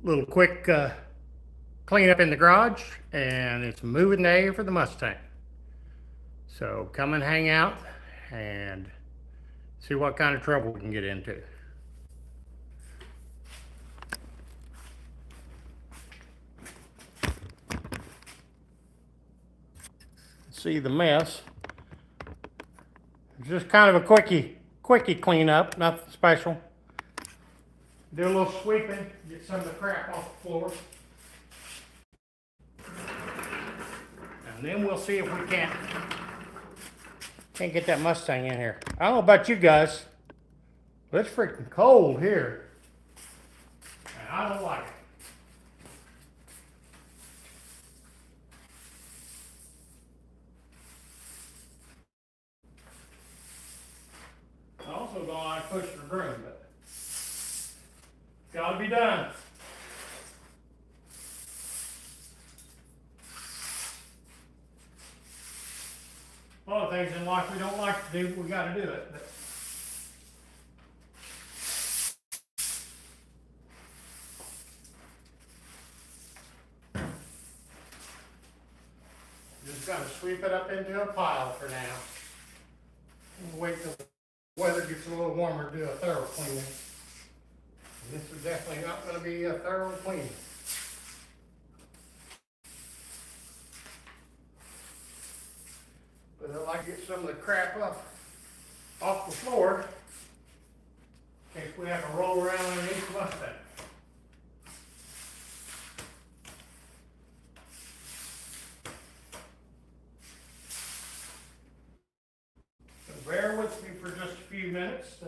Little quick cleanup in the garage, and it's moving day for the Mustang. So come and hang out and see what kind of trouble we can get into. See the mess. It's just kind of a quickie cleanup, nothing special. Do a little sweeping, get some of the crap off the floor. And then we'll see if we can't get that Mustang in here. I don't know about you guys, but it's freaking cold here. And I don't like it. I also don't like pushing the broom, but it's gotta be done. A lot of things in life we don't like to do, but we gotta do it. But just gotta sweep it up into a pile for now. We'll wait till the weather gets a little warmer to do a thorough cleaning. And this is definitely not gonna be a thorough cleaning. But I'd like to get some of the crap up off the floor in case we have to roll around underneath the Mustang. So bear with me for just a few minutes to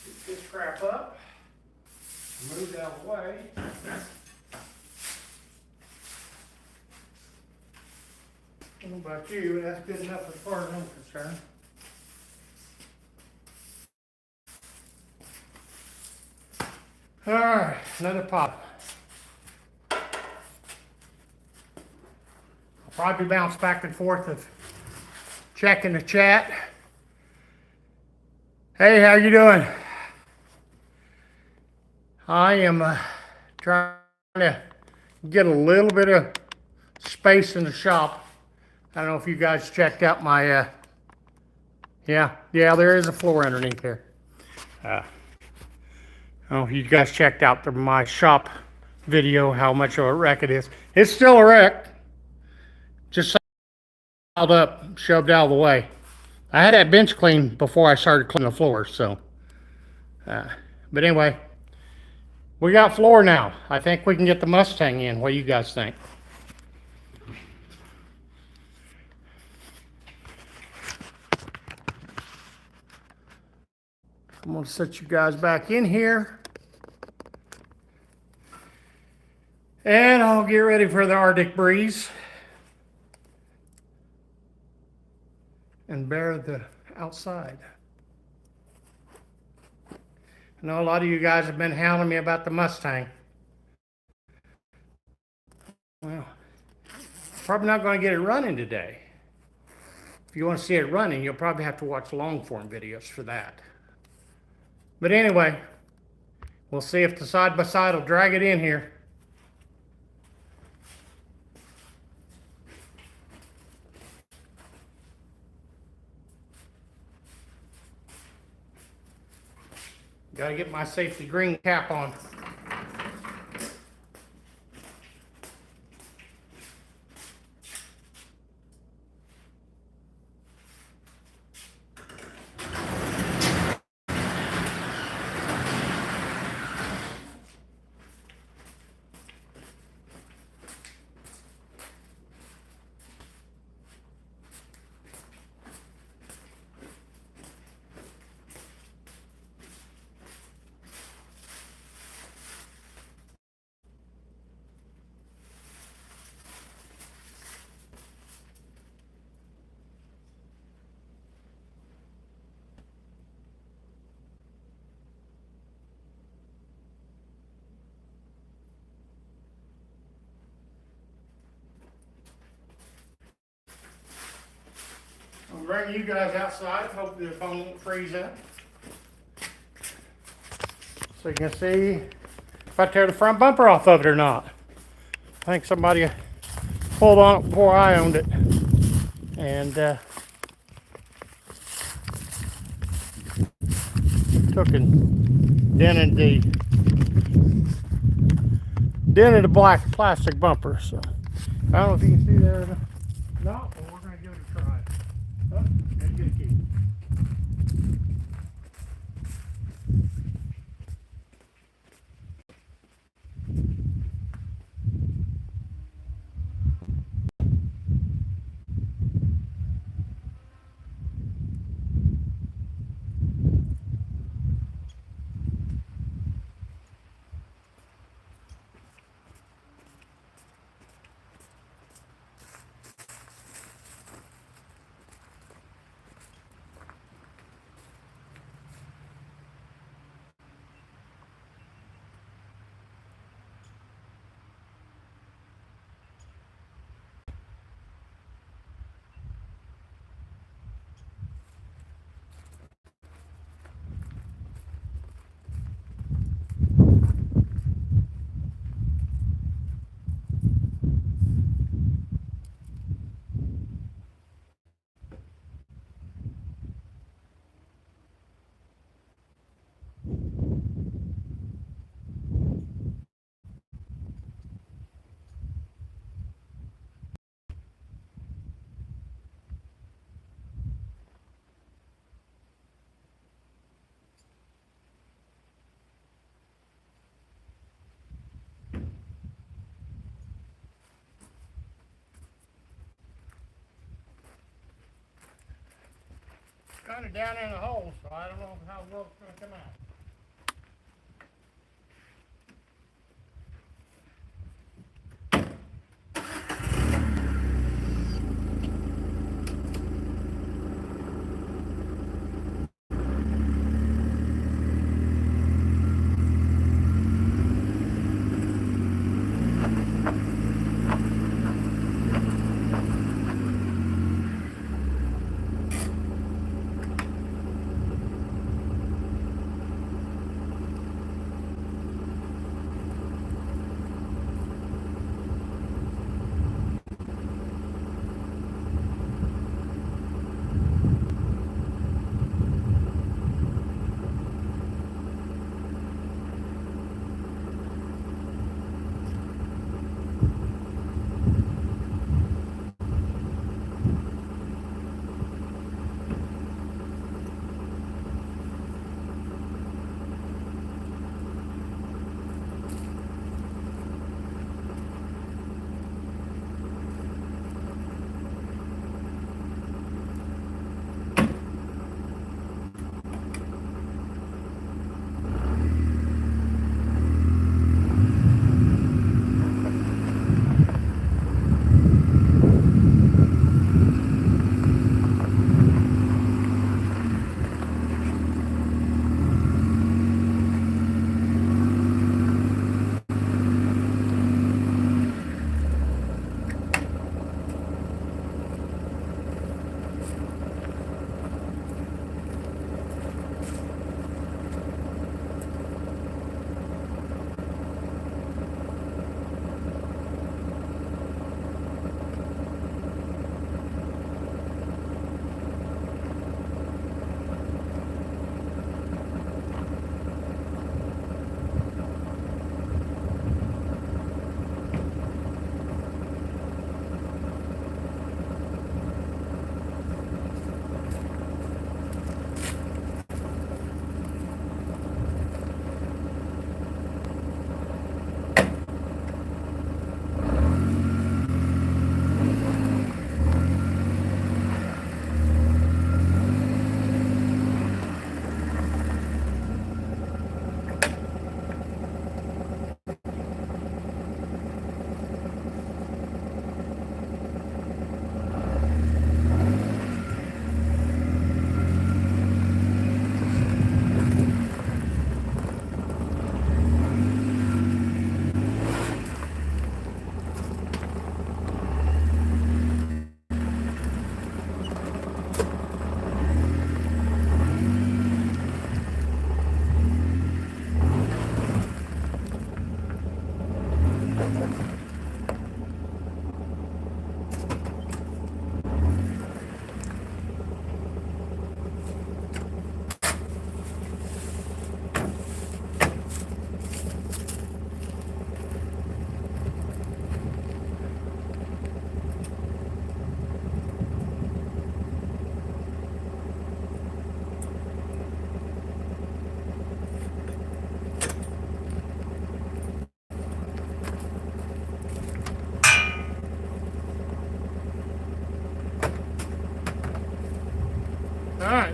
get this crap up, move it out of the way. I don't know about you, that's good enough as far as I'm concerned. All right, another pop. I'll probably bounce back and forth of checking the chat. Hey, how you doing? I am trying to get a little bit of space in the shop. I don't know if you guys checked out my, yeah, there is a floor underneath here. I don't know if you guys checked out my shop video, how much of a wreck it is. It's still a wreck. Just piled up, shoved out of the way. I had that bench cleaned before I started cleaning the floor, so. But anyway, we got floor now. I think we can get the Mustang in. What do you guys think? I'm going to set you guys back in here. And I'll get ready for the Arctic breeze. And bear the outside. I know a lot of you guys have been hounding me about the Mustang. Well, probably not going to get it running today. If you want to see it running, you'll probably have to watch long form videos for that. But anyway, we'll see if the side-by-side will drag it in here. Got to get my safety green cap on. I'm bringing you guys outside. Hopefully the phone won't freeze up. so you can see if I tear the front bumper off of it or not. I think somebody pulled on it before I owned it, and took and dented the black plastic bumper. So I don't know if you can see there. No, but we're gonna give it a try. Oh, gotta get a key. Kind of down in the hole, so I don't know how well it's going to come out.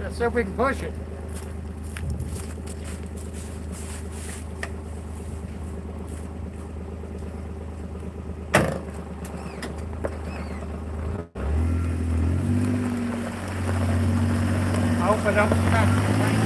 right, let's see if we can push it. I hope I don't crack the plane.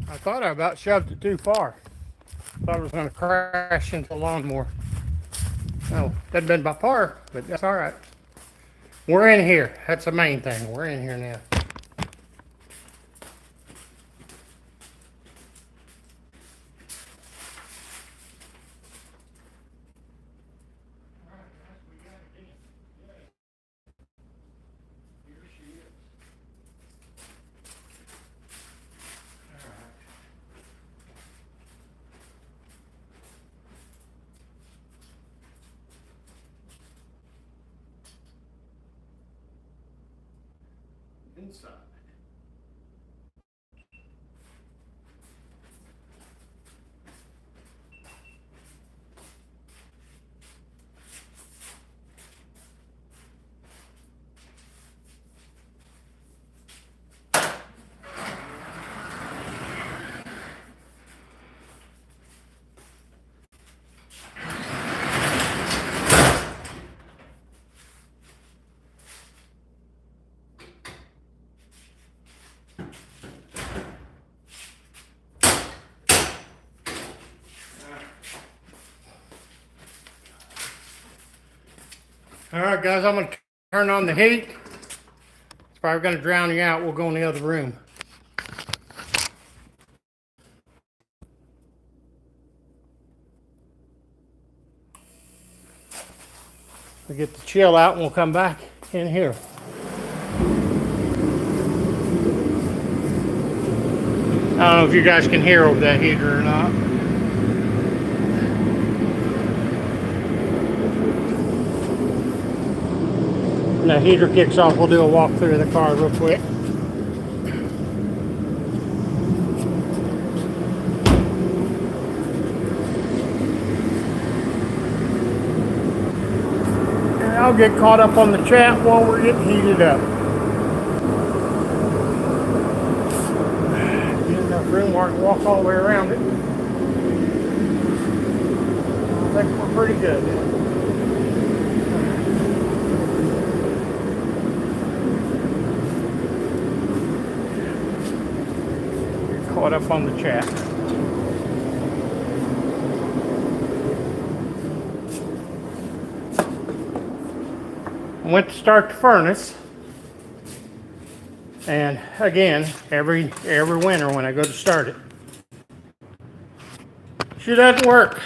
I thought I about shoved it too far. Thought it was going to crash into the lawnmower. No, that'd been by far, but that's all right. We're in here. That's the main thing. We're in here now. Inside. All right, guys, I'm going to turn on the heat. It's probably going to drown you out. We'll go in the other room. We'll get the chill out and we'll come back in here. I don't know if you guys can hear over that heater or not. When the heater kicks off, we'll do a walk through the car real quick. And I'll get caught up on the chat while we're getting heated up. walk all the way around it. I think we're pretty good. Get caught up on the chat. I went to start the furnace, and again, every winter when I go to start it, she doesn't work.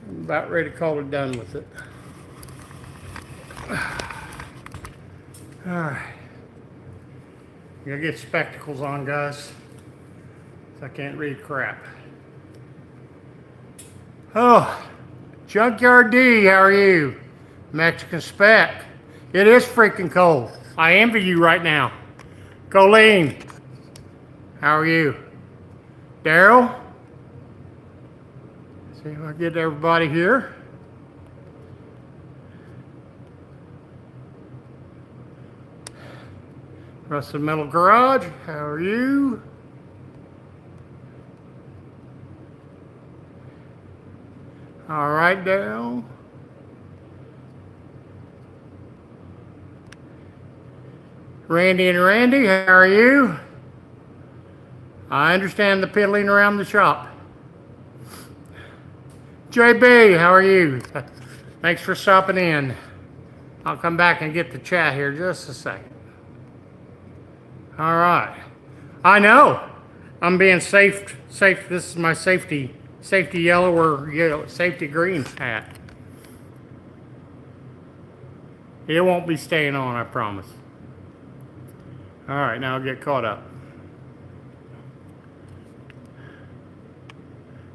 I'm about ready to call it done with it. All right, gotta get spectacles on, guys, so I can't read crap. Oh, Junkyard D, how are you? Mexican Spec. It is freaking cold. I envy you right now. Colleen, how are you? Daryl? See if I get everybody here. Rusted Metal Garage, how are you? All right, Daryl. Randy and Randy, how are you? I understand the piddling around the shop. JB, how are you? Thanks for stopping in. I'll come back and get the chat here just a second. All right. I know. I'm being safe. This is my safety yellow or yellow, safety green hat. It won't be staying on, I promise. All right, now I'll get caught up.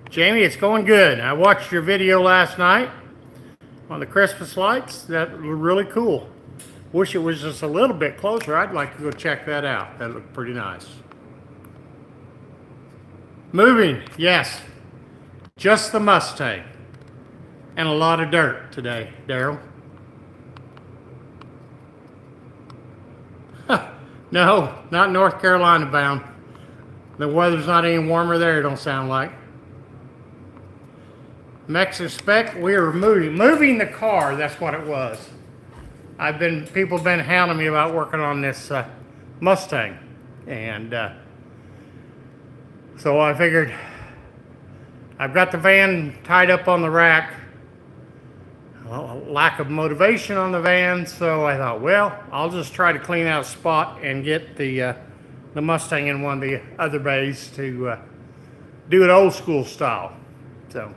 Jamie, it's going good. I watched your video last night on the Christmas lights. That was really cool. Wish it was just a little bit closer. I'd like to go check that out. That looked pretty nice. Moving, yes. Just the Mustang. And a lot of dirt today, Daryl. No, not North Carolina bound. The weather's not any warmer there, it don't sound like. Mexican Spec, we were moving the car, that's what it was. People have been hounding me about working on this Mustang. And so I figured, I've got the van tied up on the rack. Lack of motivation on the van, so I thought, well, I'll just try to clean out a spot and get the Mustang in one of the other bays to do it old school style. So,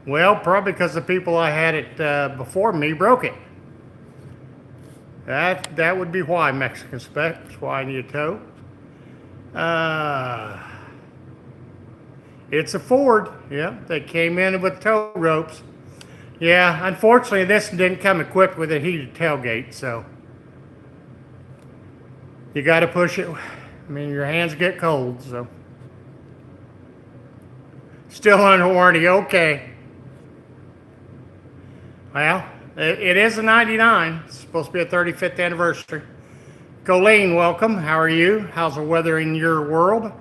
well, probably because the people I had it before me broke it. That would be why, Mexican Spec. That's why I need a tow. It's a Ford. Yeah, they came in with tow ropes. Yeah, unfortunately, this didn't come equipped with a heated tailgate, so you got to push it. I mean, your hands get cold, so. Still under warranty, okay. Well, it is a 99. It's supposed to be a 35th anniversary. Colleen, welcome. How are you? How's the weather in your world?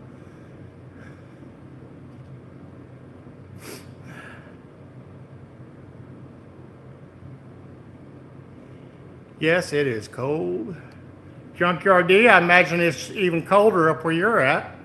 Yes, it is cold. Junkyard D, I imagine it's even colder up where you're at.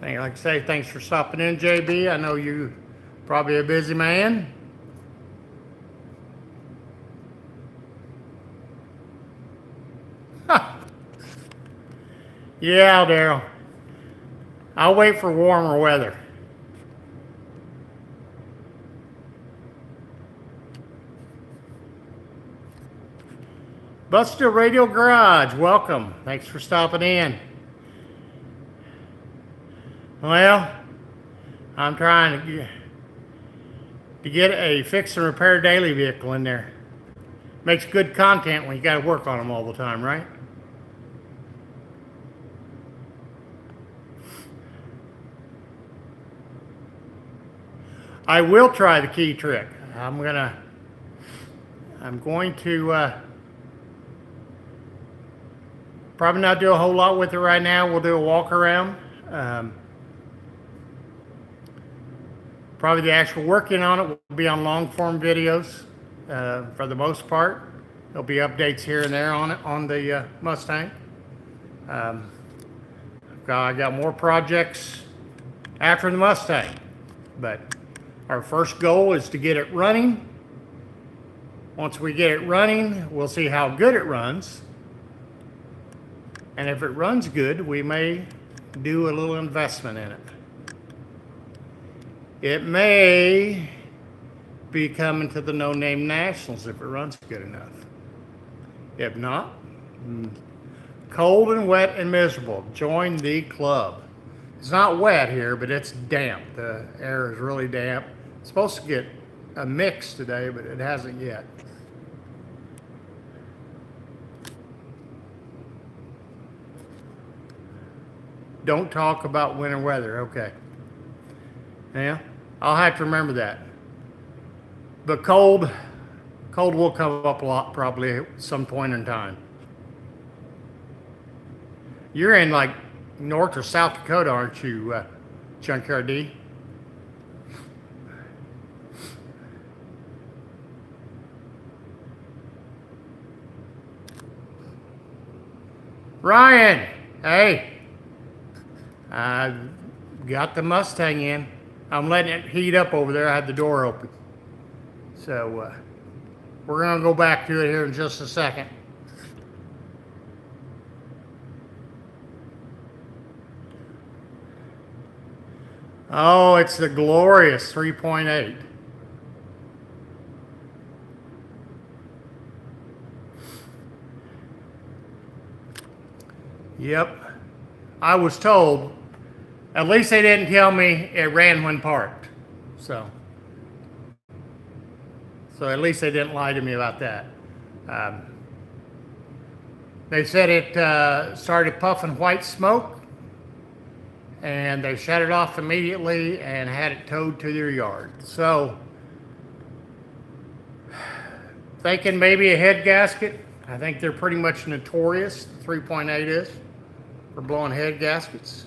Like I say, thanks for stopping in, JB. I know you're probably a busy man. Yeah, Daryl. I'll wait for warmer weather. Buster Radio Garage, welcome. Thanks for stopping in. Well, I'm trying to to get a fix and repair daily vehicle in there. Makes good content when you got to work on them all the time, right? I will try the key trick. I'm going to probably not do a whole lot with it right now. We'll do a walk around. Probably the actual working on it will be on long form videos for the most part. There'll be updates here and there on it, on the Mustang. I got more projects after the Mustang, but our first goal is to get it running. Once we get it running, we'll see how good it runs. And if it runs good, we may do a little investment in it. It may be coming to the No Name Nationals if it runs good enough. If not, cold and wet and miserable, join the club. It's not wet here, but it's damp. The air is really damp. It's supposed to get a mix today, but it hasn't yet. Don't talk about winter weather, okay. Yeah, I'll have to remember that. But cold will come up a lot probably at some point in time. You're in like North or South Dakota, aren't you, Junkyard D? Ryan, hey, I got the Mustang in. I'm letting it heat up over there. I had the door open. So we're going to go back to it here in just a second. Oh, it's the glorious 3.8. Yep. I was told, at least they didn't tell me it ran when parked. So at least they didn't lie to me about that. They said it started puffing white smoke, and they shut it off immediately and had it towed to their yard. So, thinking maybe a head gasket. I think they're pretty much notorious, 3.8 is, for blowing head gaskets.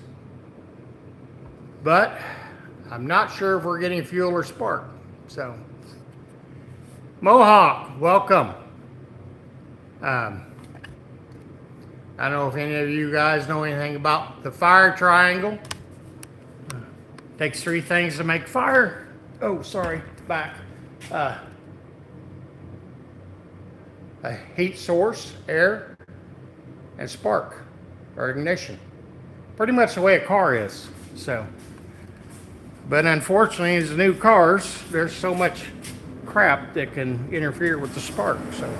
But I'm not sure if we're getting fuel or spark. So, Mohawk, welcome. I don't know if any of you guys know anything about the fire triangle. Takes three things to make fire. Oh, sorry, back. A heat source, air, and spark, or ignition. Pretty much the way a car is, so. But unfortunately, as the new cars, there's so much crap that can interfere with the spark, so.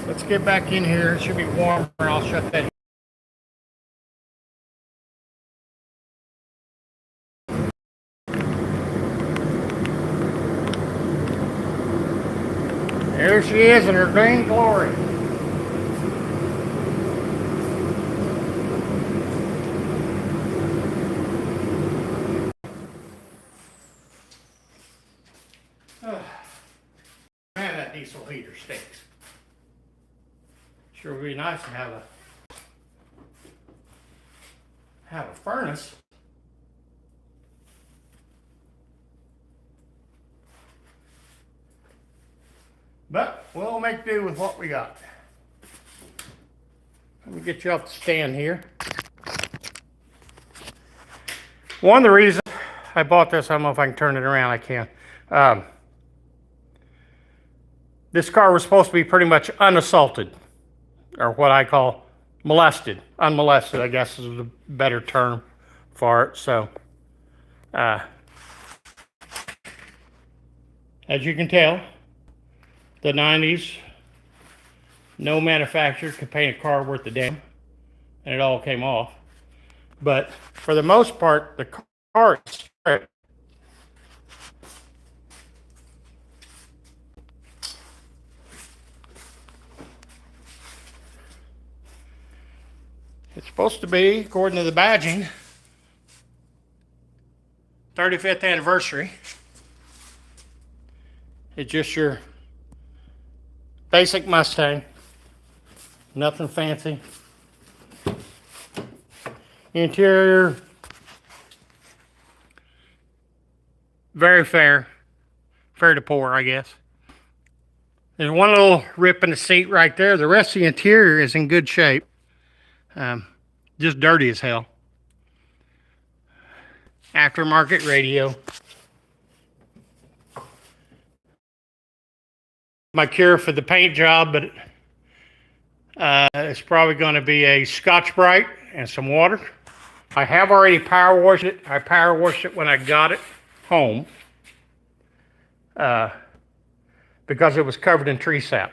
Let's get back in here. It should be warmer. I'll shut that. There she is in her green glory. Man, that diesel heater stinks. Sure would be nice to have a furnace. But we'll make do with what we got. Let me get you off the stand here. One of the reasons I bought this, I don't know if I can turn it around, I can. This car was supposed to be pretty much unassaulted, or what I call molested. Unmolested, I guess, is a better term for it. So, as you can tell, the 90s, no manufacturer could paint a car worth a damn, and it all came off. But for the most part, the car is stripped. It's supposed to be, according to the badging, 35th anniversary. It's just your basic Mustang. Nothing fancy. Interior, very fair to poor, I guess. There's one little rip in the seat right there. The rest of the interior is in good shape. Just dirty as hell. Aftermarket radio. My cure for the paint job, but it's probably going to be a Scotch-Brite and some water. I have already power washed it. I power washed it when I got it home because it was covered in tree sap.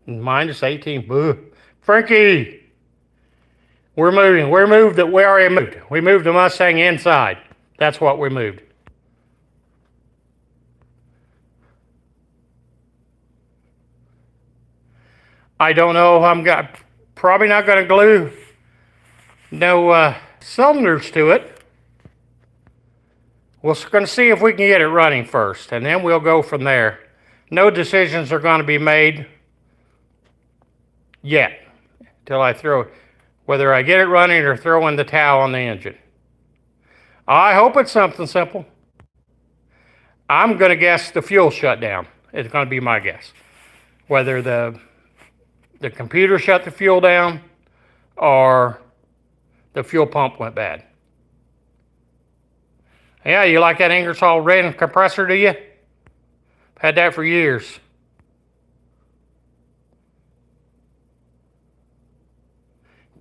Minus 18. Boo. Frankie! We're moving. We already moved. We moved the Mustang inside. That's what we moved. I don't know. Probably not going to glue no cylinders to it. We're going to see if we can get it running first, and then we'll go from there. No decisions are going to be made yet until I throw it, whether I get it running or throw in the towel on the engine. I hope it's something simple. I'm going to guess the fuel shut down. It's going to be my guess. Whether the computer shut the fuel down or the fuel pump went bad. Yeah, you like that Ingersoll Rand compressor, do you? Had that for years.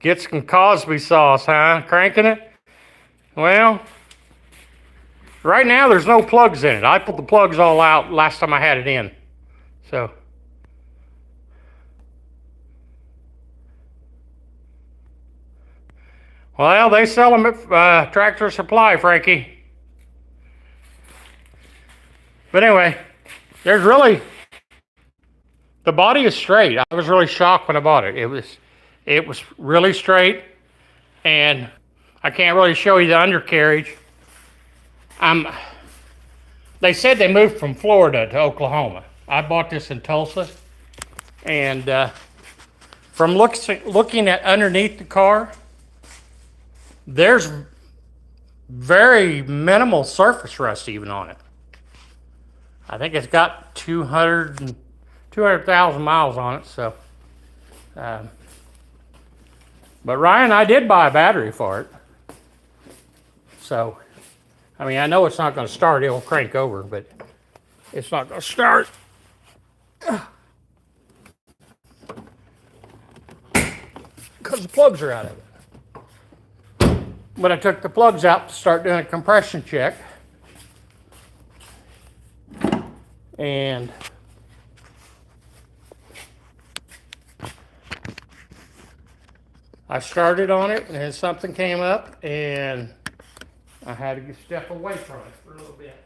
Get some Cosby sauce, huh? Cranking it? Well, right now there's no plugs in it. I put the plugs all out last time I had it in. So. Well, they sell them at Tractor Supply, Frankie. But anyway, the body is straight. I was really shocked when I bought it. It was really straight, and I can't really show you the undercarriage. They said they moved from Florida to Oklahoma. I bought this in Tulsa, and from looking at underneath the car, there's very minimal surface rust even on it. I think it's got 200,000 miles on it, so. But Ryan, I did buy a battery for it. So, I mean, I know it's not going to start. It'll crank over, but it's not going to start. Because the plugs are out of it. But I took the plugs out to start doing a compression check. And I started on it, and then something came up, and I had to step away from it for a little bit.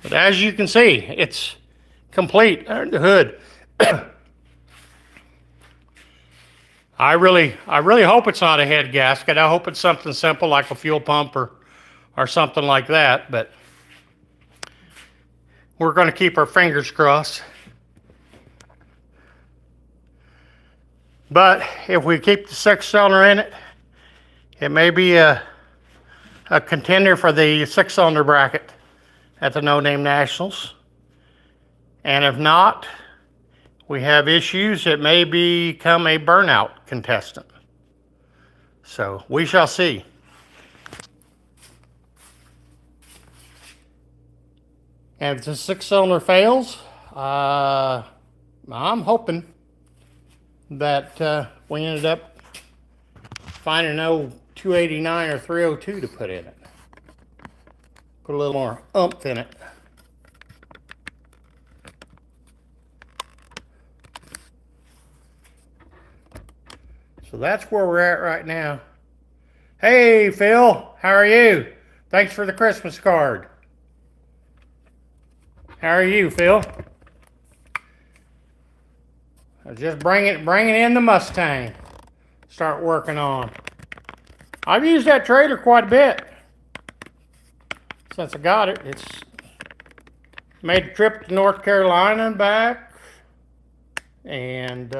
But as you can see, it's complete under the hood. I really hope it's not a head gasket. I hope it's something simple like a fuel pump or something like that, but we're going to keep our fingers crossed. But if we keep the 6-cylinder in it, it may be a contender for the 6-cylinder bracket at the No Name Nationals. And if not, we have issues. It may become a burnout contestant. So we shall see. And if the 6-cylinder fails, I'm hoping that we ended up finding no 289 or 302 to put in it. Put a little more oomph in it. So that's where we're at right now. Hey, Phil, how are you? Thanks for the Christmas card. How are you, Phil? Just bringing in the Mustang. Start working on. I've used that trailer quite a bit since I got it. It's made a trip to North Carolina and back, and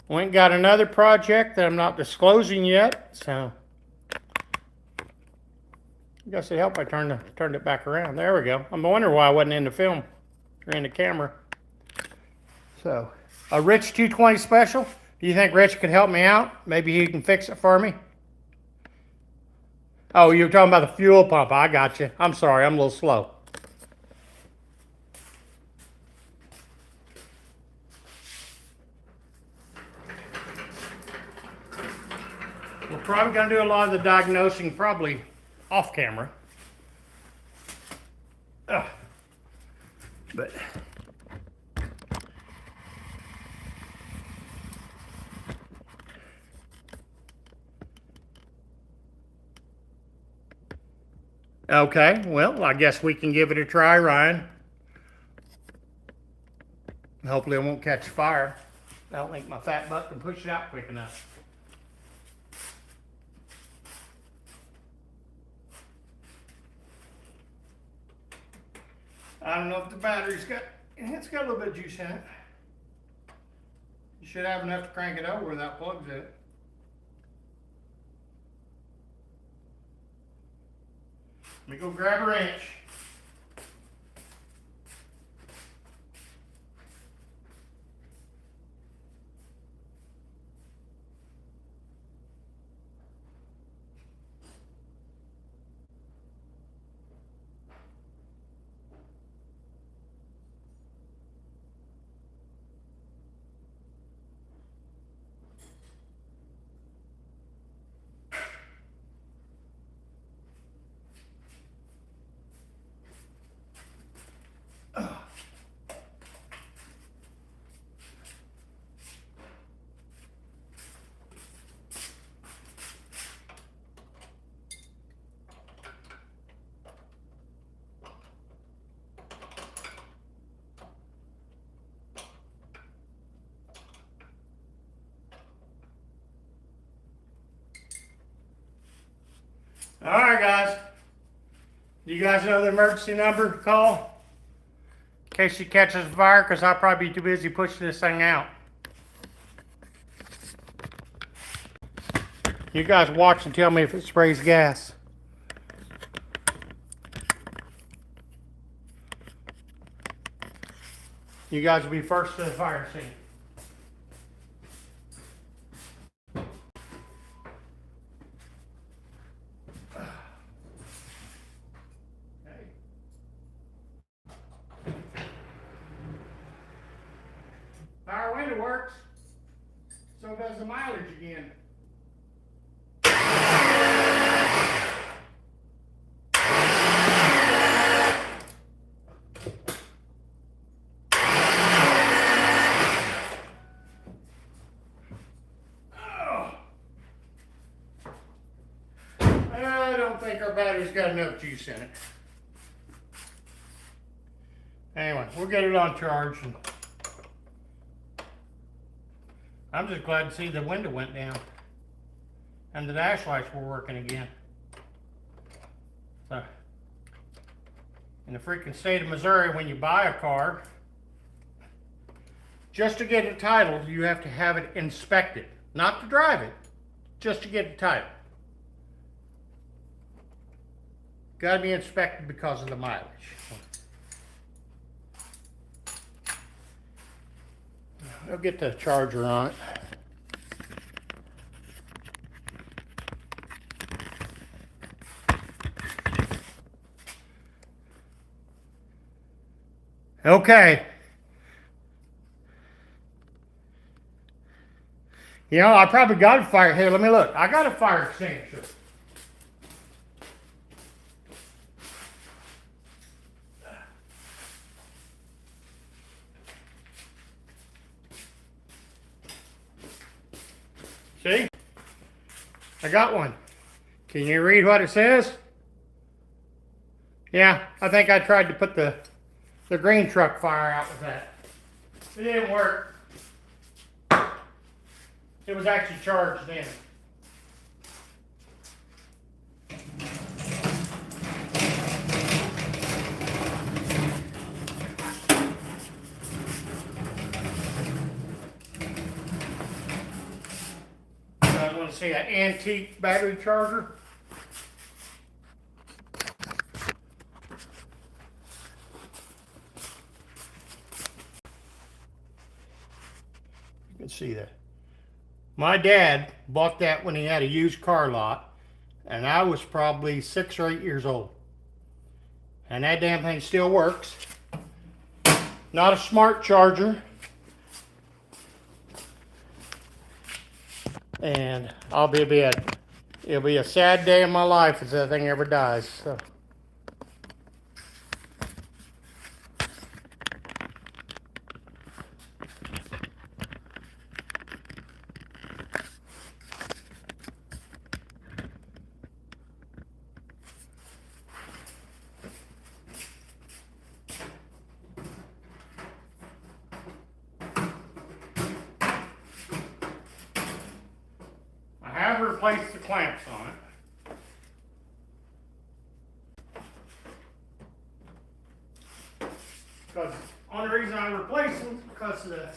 went and got another project that I'm not disclosing yet. So I guess it helped I turned it back around. There we go. I'm wondering why I wasn't in the film or in the camera. So a Rich 220 special. Do you think Rich could help me out? Maybe he can fix it for me. Oh, you're talking about the fuel pump. I got you. I'm sorry, I'm a little slow. We're probably going to do a lot of the diagnosing probably off camera. But okay, well, I guess we can give it a try, Ryan. Hopefully it won't catch fire. I don't think my fat butt can push it out quick enough. I don't know if the battery's it's got a little bit of juice in it. You should have enough to crank it over without plugs in it. Let me go grab a wrench. All right, guys. Do you guys know the emergency number to call? In case she catches fire, because I'll probably be too busy pushing this thing out. You guys watch and tell me if it sprays gas. You guys will be first to the fire scene. Power window works. So does the mileage again. I don't think our battery's got enough juice in it. Anyway, we'll get it on charge. And I'm just glad to see the window went down and the dash lights were working again. So, in the freaking state of Missouri, when you buy a car, just to get it titled, you have to have it inspected. Not to drive it, just to get it titled. Got to be inspected because of the mileage. I'll get the charger on it. Okay. You know, I probably got a fire. Here, let me look. I got a fire extinguisher. I got one. Can you read what it says? Yeah, I think I tried to put the green truck fire out with that. It didn't work. It was actually charged in. I want to see an antique battery charger. You can see that. My dad bought that when he had a used car lot, and I was probably 6 or 8 years old. And that damn thing still works. Not a smart charger. And it'll be a sad day in my life if that thing ever dies. So. I have replaced the clamps on it. Because the only reason I replaced them is because the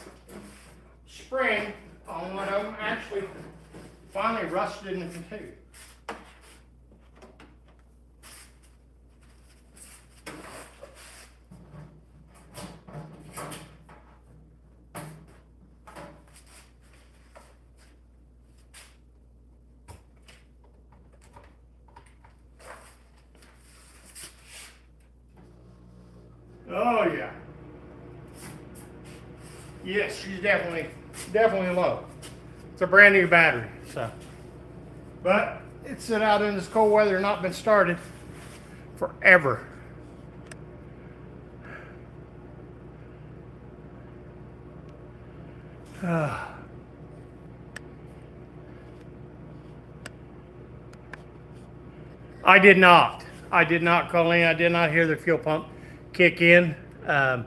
spring on one of them actually finally rusted into two. Oh yeah. Yes, she's definitely low. It's a brand new battery, so. But it's sit out in this cold weather and not been started forever. I did not. I did not call in. I did not hear the fuel pump kick in. I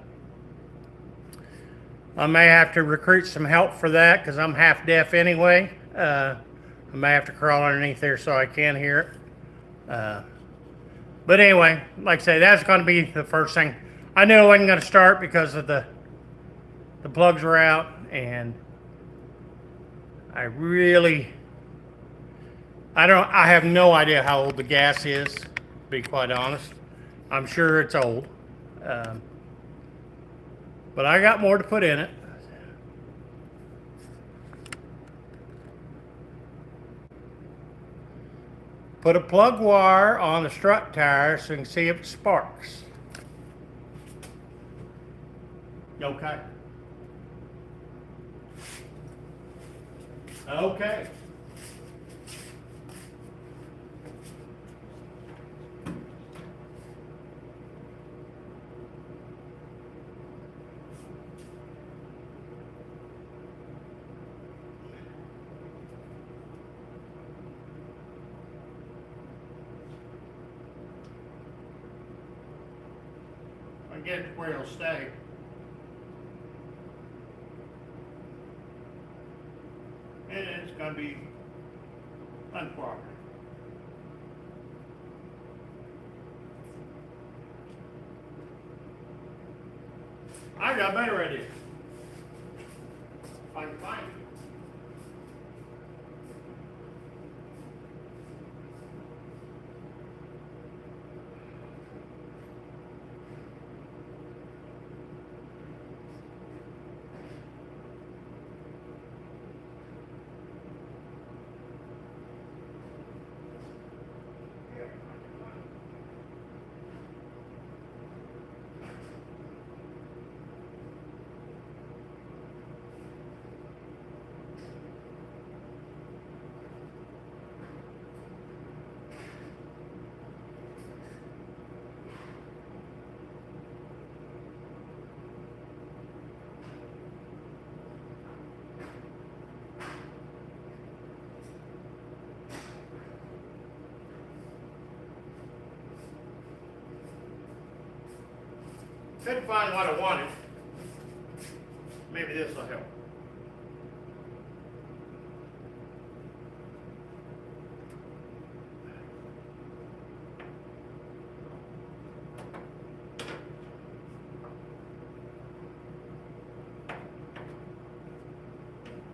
may have to recruit some help for that because I'm half deaf anyway. I may have to crawl underneath there so I can hear it. But anyway, like I say, that's going to be the first thing. I knew it wasn't going to start because of the plugs were out, and I have no idea how old the gas is, to be quite honest. I'm sure it's old. But I got more to put in it. Put a plug wire on the strut tire so you can see if it sparks. Okay. Okay. I get it where it'll stay. And it's going to be uncooperative. I got a better idea. If I can find it. Couldn't find what I wanted. Maybe this will help.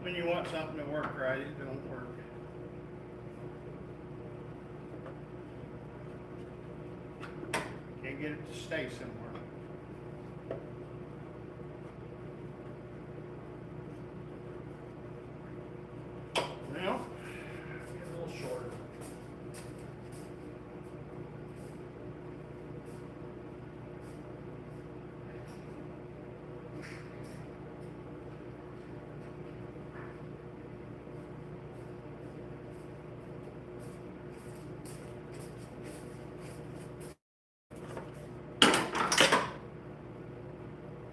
When you want something to work right, it don't work. Can't get it to stay somewhere. Well, get a little shorter.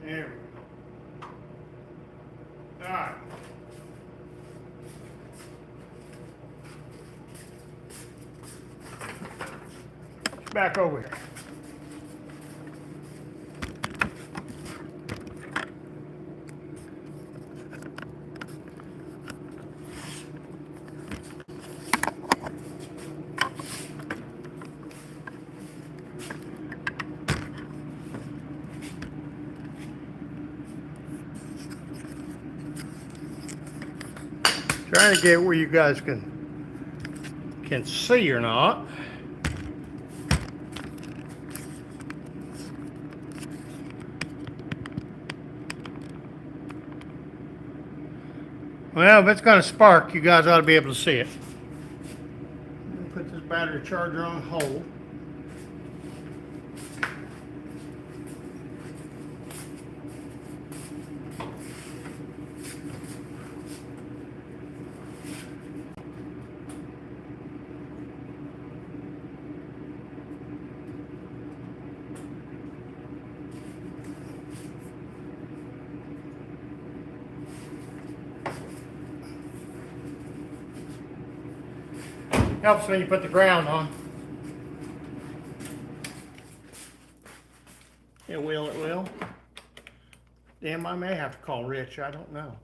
There we go. All right. Back over here. Trying to get where you guys can see or not. Well, if it's going to spark, you guys ought to be able to see it. Put this battery charger on hold. Helps when you put the ground on. It will, it will. Damn, I may have to call Rich, I don't know.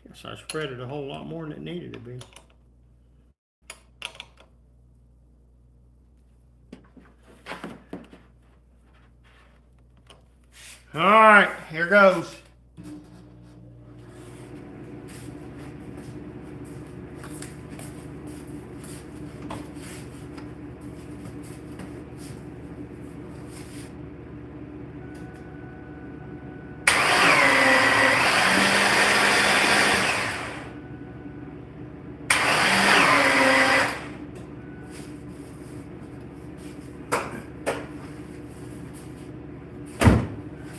Guess I spread it a whole lot more than it needed to be. All right, here goes.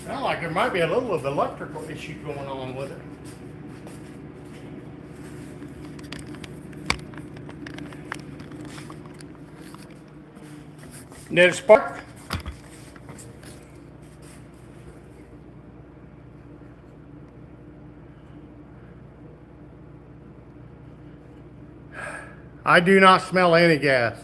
Sound like there might be a little of electrical issue going on with it. Did it spark? I do not smell any gas.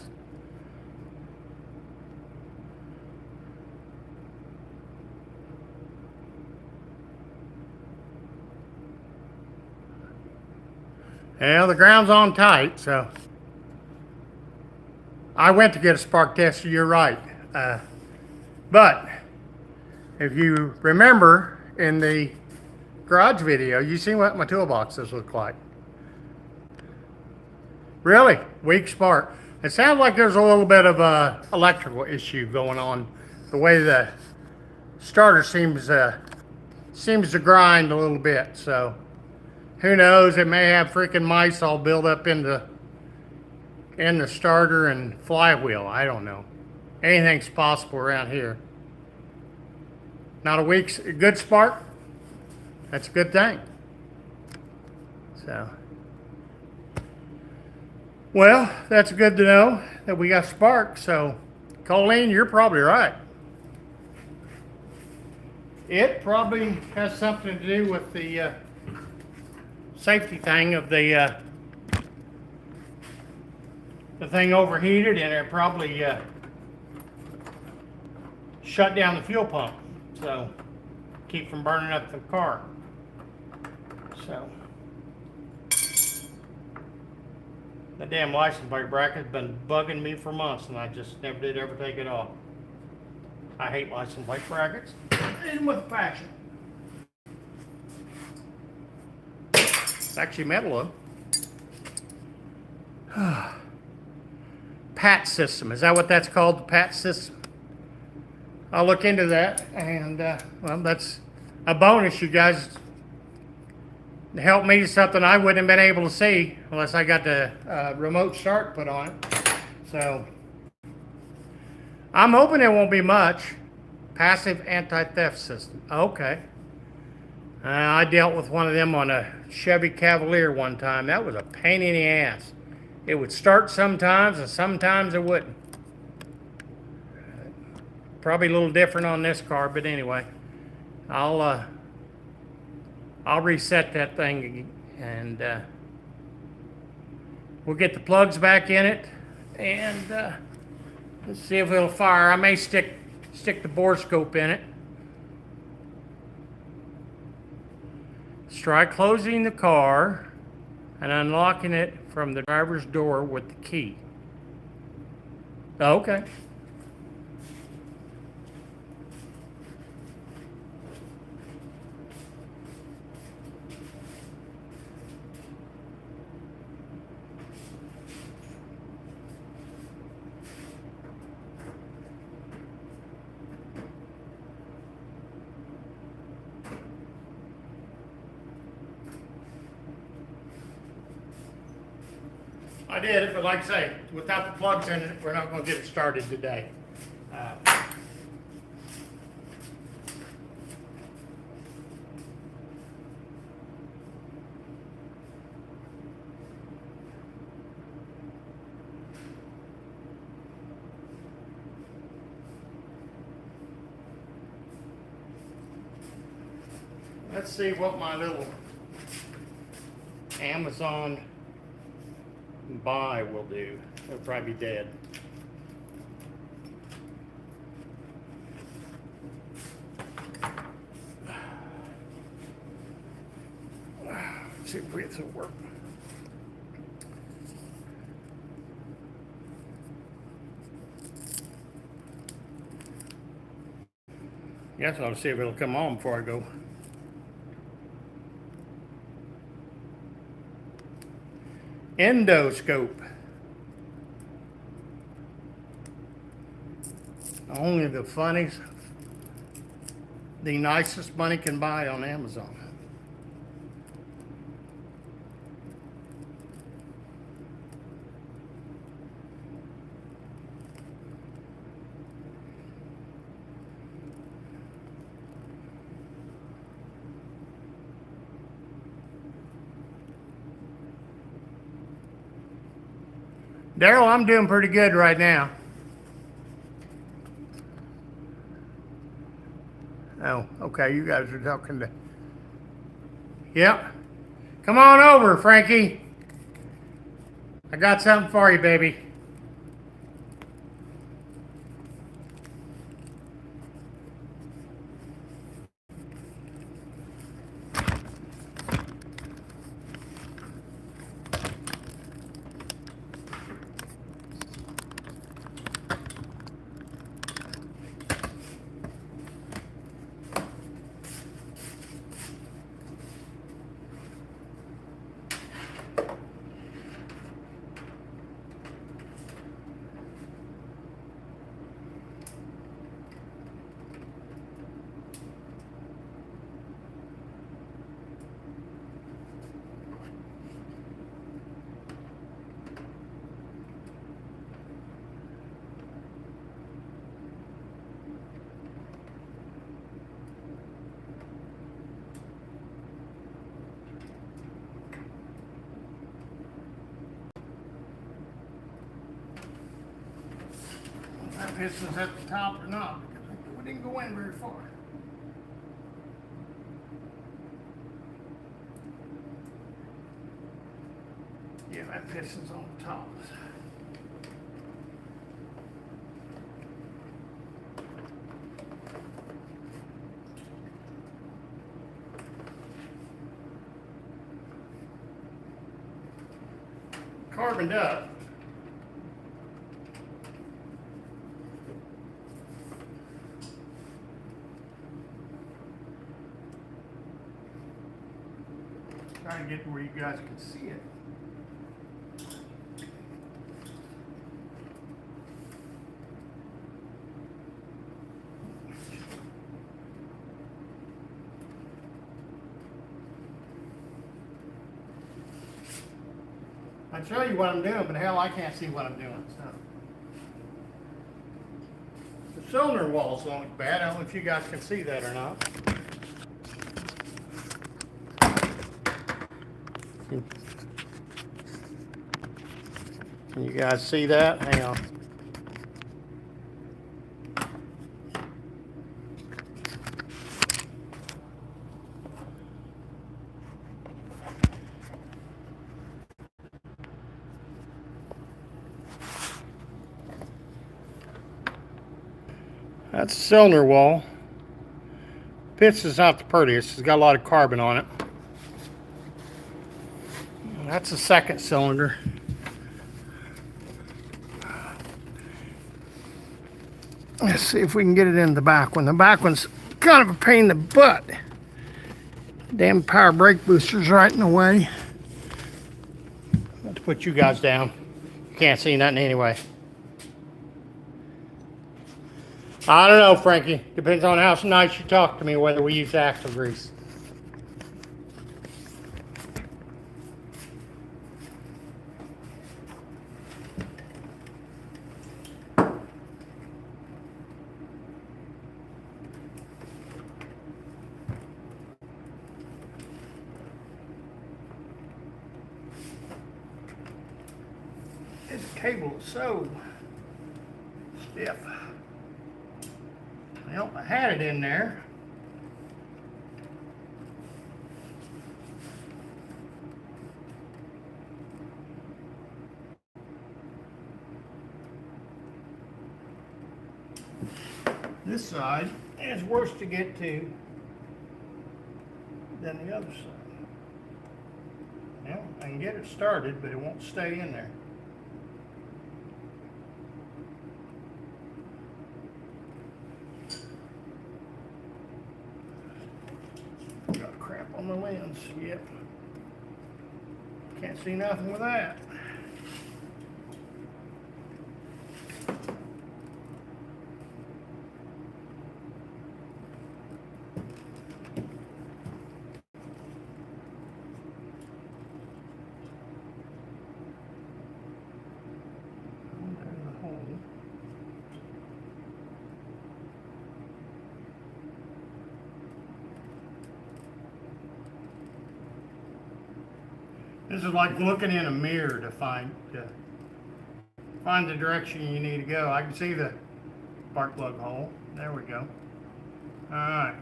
Well, the ground's on tight, so. I went to get a spark tester, you're right. But if you remember in the garage video, you see what my toolboxes look like. Really, weak spark. It sounds like there's a little bit of a electrical issue going on. The way the starter seems to grind a little bit, so. Who knows, it may have freaking mice all built up in the starter and flywheel. I don't know. Anything's possible around here. Not a good spark. That's a good thing. So, Well, that's good to know that we got spark. So, Colleen, you're probably right. It probably has something to do with the safety thing of the thing overheated, and it probably shut down the fuel pump. So, keep from burning up the car. So, the damn license plate bracket's been bugging me for months, and I just never did ever take it off. I hate license plate brackets, and with passion. It's actually metal though. PAT system, is that what that's called? The PAT system? I'll look into that, and well, that's a bonus, you guys. Help me to something I wouldn't have been able to see unless I got the remote start put on it. So I'm hoping it won't be much. Passive anti-theft system. Okay. I dealt with one of them on a Chevy Cavalier one time. That was a pain in the ass. It would start sometimes, and sometimes it wouldn't. Probably a little different on this car, but anyway, I'll reset that thing, and we'll get the plugs back in it, and let's see if it'll fire. I may stick the bore scope in it. Let's try closing the car and unlocking it from the driver's door with the key. Okay. I did it, but like I say, without the plugs in it, we're not going to get it started today. Let's see what my little Amazon buy will do. It'll probably be dead. Let's see if we get to work. Yes, I'll see if it'll come on before I go. Endoscope. Only the funniest, the nicest money can buy on Amazon. Daryl, I'm doing pretty good right now. Oh, okay, you guys are talking to... Yep. Come on over, Frankie. I got something for you, baby. pistons at the top or not, because we didn't go in very far. Yeah, that piston's on the top. Carboned up. Trying to get to where you guys can see it. I tell you what I'm doing, but hell, I can't see what I'm doing. So the cylinder walls don't look bad. I don't know if you guys can see that or not. Can you guys see that? Hang on. That's the cylinder wall. Piston's not the prettiest. It's got a lot of carbon on it. That's the second cylinder. Let's see if we can get it in the back one. The back one's kind of a pain in the butt. Damn power brake booster's right in the way. Let's put you guys down. You can't see nothing anyway. I don't know, Frankie. Depends on how nice you talk to me, whether we use axle grease. This cable is so stiff. Well, I had it in there. This side is worse to get to than the other side. Well, I can get it started, but it won't stay in there. Got crap on the lens. Yep. Can't see nothing with that. This is like looking in a mirror to find the direction you need to go. I can see the spark plug hole. There we go. All right.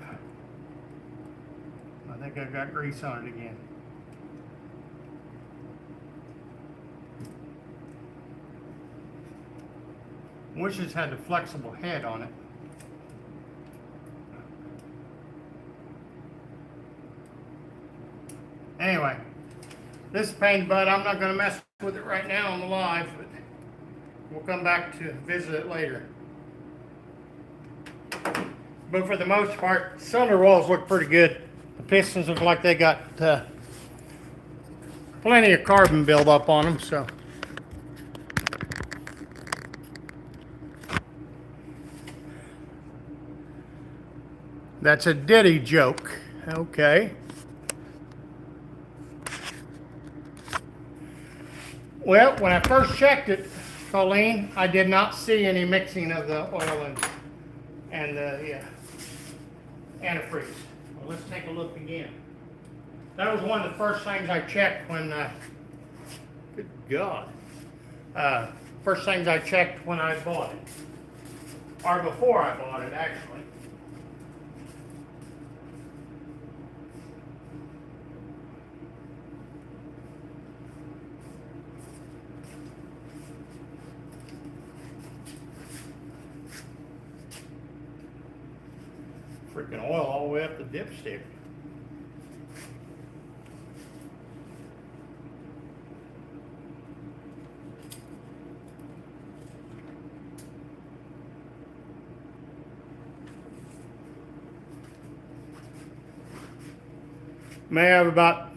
I think I've got grease on it again. Wish this had the flexible head on it. Anyway. This is a pain in the butt. I'm not going to mess with it right now on the live, but we'll come back to visit it later. But for the most part, cylinder walls look pretty good. The pistons look like they got plenty of carbon buildup on them, so. That's a Diddy joke. Okay. Well, when I first checked it, Colleen, I did not see any mixing of the oil and the antifreeze. Well, let's take a look again. That was one of the first things I checked when, good God, first things I checked when I bought it. Or before I bought it, actually. Freaking oil all the way up the dipstick. May have about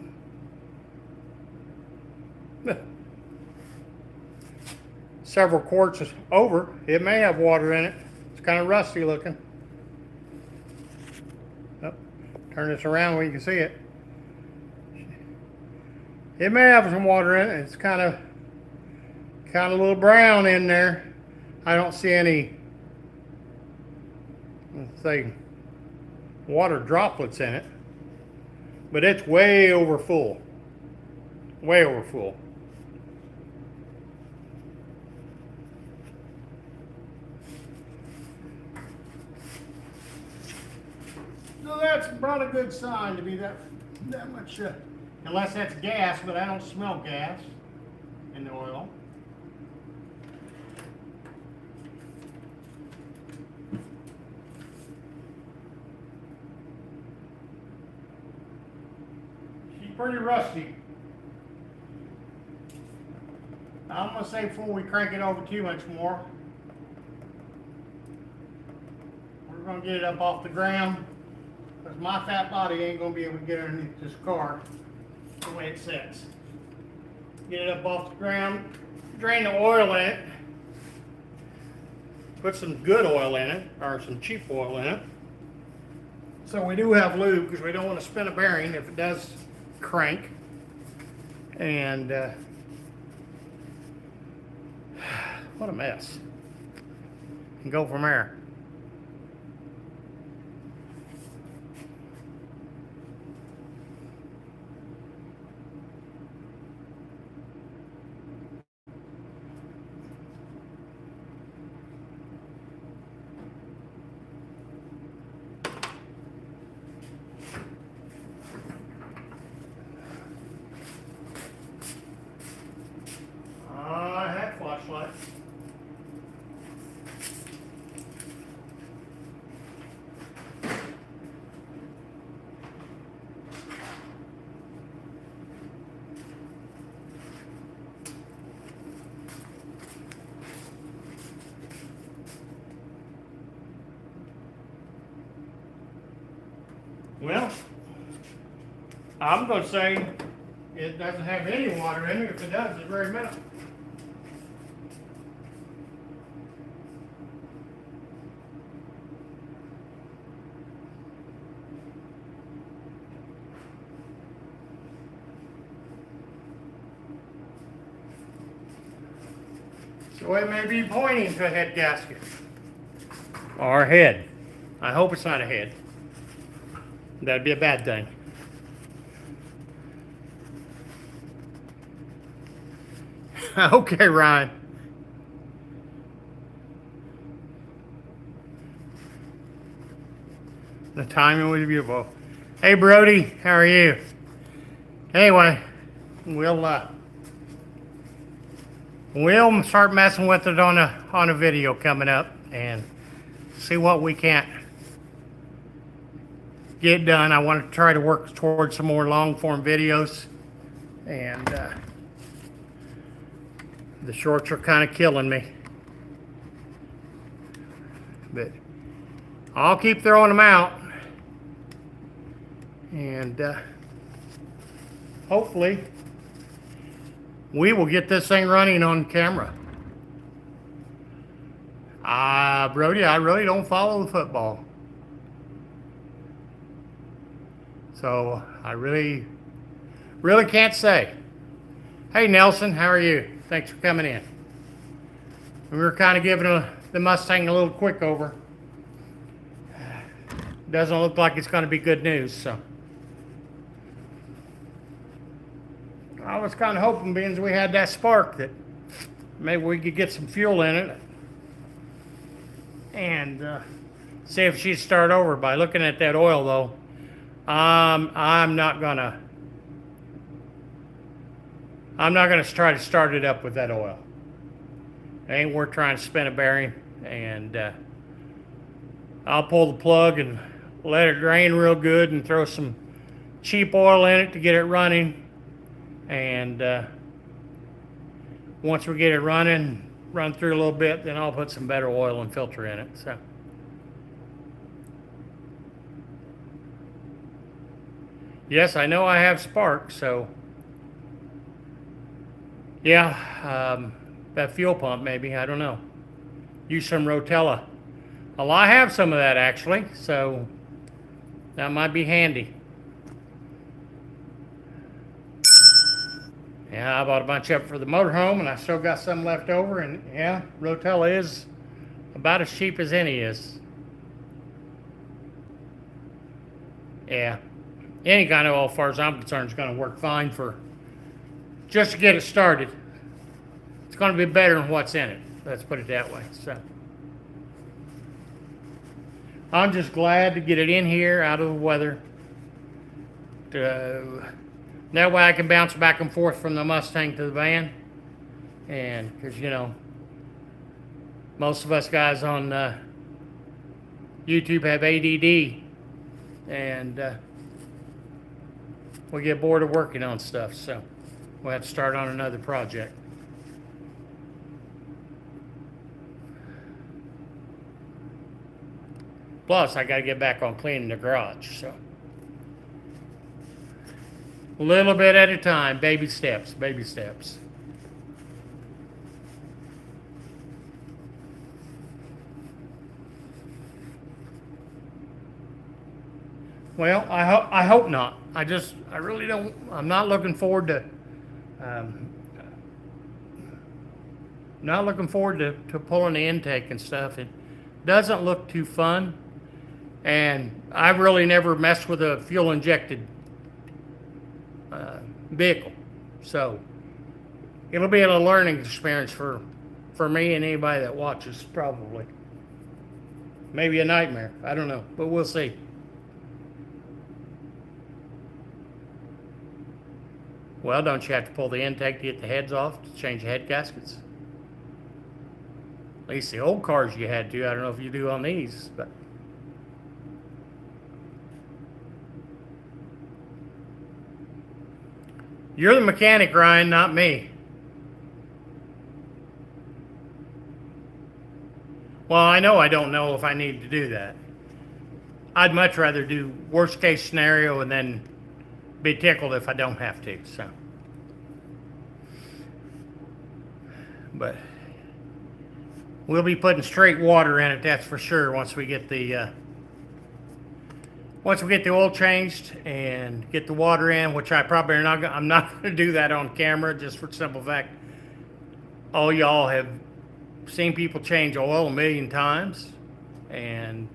several quarts over. It may have water in it. It's kind of rusty looking. Oh, turn this around where you can see it. It may have some water in it. It's kind of a little brown in there. I don't see any, let's say, water droplets in it. But it's way over full. Way over full. So that's not a good sign to be that much, unless that's gas, but I don't smell gas in the oil. Pretty rusty. I'm gonna say before we crank it over too much more, we're gonna get it up off the ground, because my fat body ain't gonna be able to get underneath this car the way it sits. Get it up off the ground, drain the oil in it, put some good oil in it, or some cheap oil in it. So we do have lube, because we don't want to spin a bearing if it does crank, and what a mess. And go from there. Flashlight. Well, I'm going to say it doesn't have any water in it. If it does, it's very minimal. So it may be pointing to a head gasket. Or a head. I hope it's not a head. That'd be a bad thing. Okay, Ryan. The timing was beautiful. Hey, Brody, how are you? Anyway, we'll start messing with it on a video coming up and see what we can't get done. I want to try to work towards some more long form videos, and the shorts are kind of killing me, but I'll keep throwing them out, and hopefully we will get this thing running on camera. Brody, I really don't follow the football. So I really can't say. Hey, Nelson, how are you? Thanks for coming in. We were kind of giving the Mustang a little quick over. Doesn't look like it's going to be good news, so. I was kind of hoping, being as we had that spark, that maybe we could get some fuel in it. and see if she'd start over. By looking at that oil, though, I'm not gonna try to start it up with that oil. It ain't worth trying to spin a bearing, and I'll pull the plug and let it drain real good and throw some cheap oil in it to get it running. And once we get it running, run through a little bit, then I'll put some better oil and filter in it. So, yes, I know I have spark, so yeah, that fuel pump maybe, I don't know. Use some Rotella. Well, I have some of that actually, so that might be handy. Yeah, I bought a bunch up for the motorhome, and I still got some left over, and yeah, Rotella is about as cheap as any is. Yeah, any kind of oil, as far as I'm concerned, is going to work fine for just to get it started. It's going to be better than what's in it. Let's put it that way. So I'm just glad to get it in here, out of the weather. That way I can bounce back and forth from the Mustang to the van. And because, you know, most of us guys on YouTube have ADD. And we get bored of working on stuff. So we'll have to start on another project. Plus, I got to get back on cleaning the garage. So a little bit at a time, baby steps, baby steps. Well, I hope not. I really don't. I'm not looking forward to. Not looking forward to pulling the intake and stuff. It doesn't look too fun, and I've really never messed with a fuel injected vehicle, so it'll be a learning experience for me and anybody that watches. Probably, maybe a nightmare. I don't know, but we'll see. Well, don't you have to pull the intake to get the heads off to change the head gaskets? At least the old cars you had to. I don't know if you do on these, but you're the mechanic, Ryan, not me. Well, I know I don't know if I need to do that. I'd much rather do worst case scenario and then be tickled if I don't have to. So, but we'll be putting straight water in it, that's for sure. Once we get the oil changed and get the water in, which I probably are not. I'm not going to do that on camera, just for the simple fact, all y'all have seen people change oil a million times, and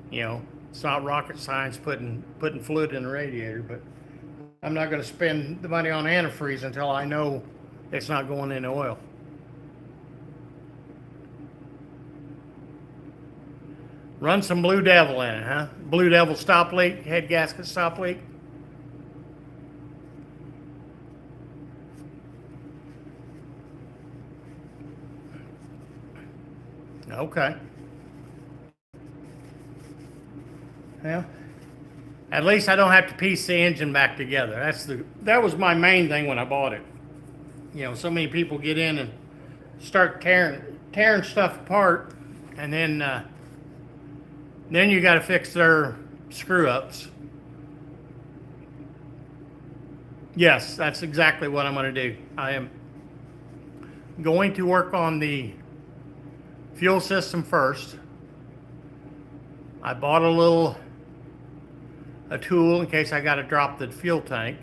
you know, it's not rocket science putting fluid in the radiator. But I'm not going to spend the money on antifreeze until I know it's not going in oil. Run some Blue Devil in it, huh? Blue Devil stop leak, head gasket stop leak. Okay. Well, at least I don't have to piece the engine back together. That was my main thing when I bought it. You know, so many people get in and start tearing stuff apart, and then you got to fix their screw ups. Yes, that's exactly what I'm going to do. I am going to work on the fuel system first. I bought a tool in case I got to drop the fuel tank.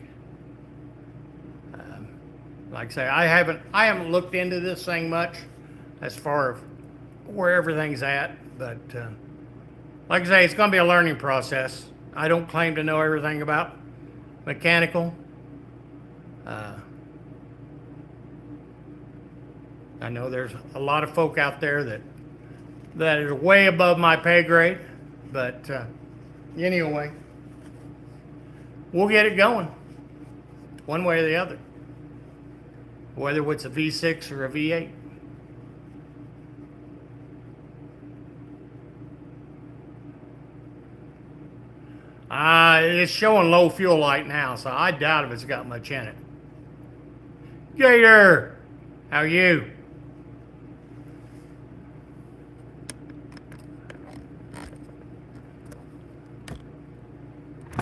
Like I say, I haven't looked into this thing much as far as where everything's at, but like I say, it's going to be a learning process. I don't claim to know everything about mechanical. I know there's a lot of folk out there that that is way above my pay grade. But anyway, we'll get it going one way or the other, whether it's a V6 or a V8. It's showing low fuel light now, so I doubt if it's got much in it. Gator, how are you?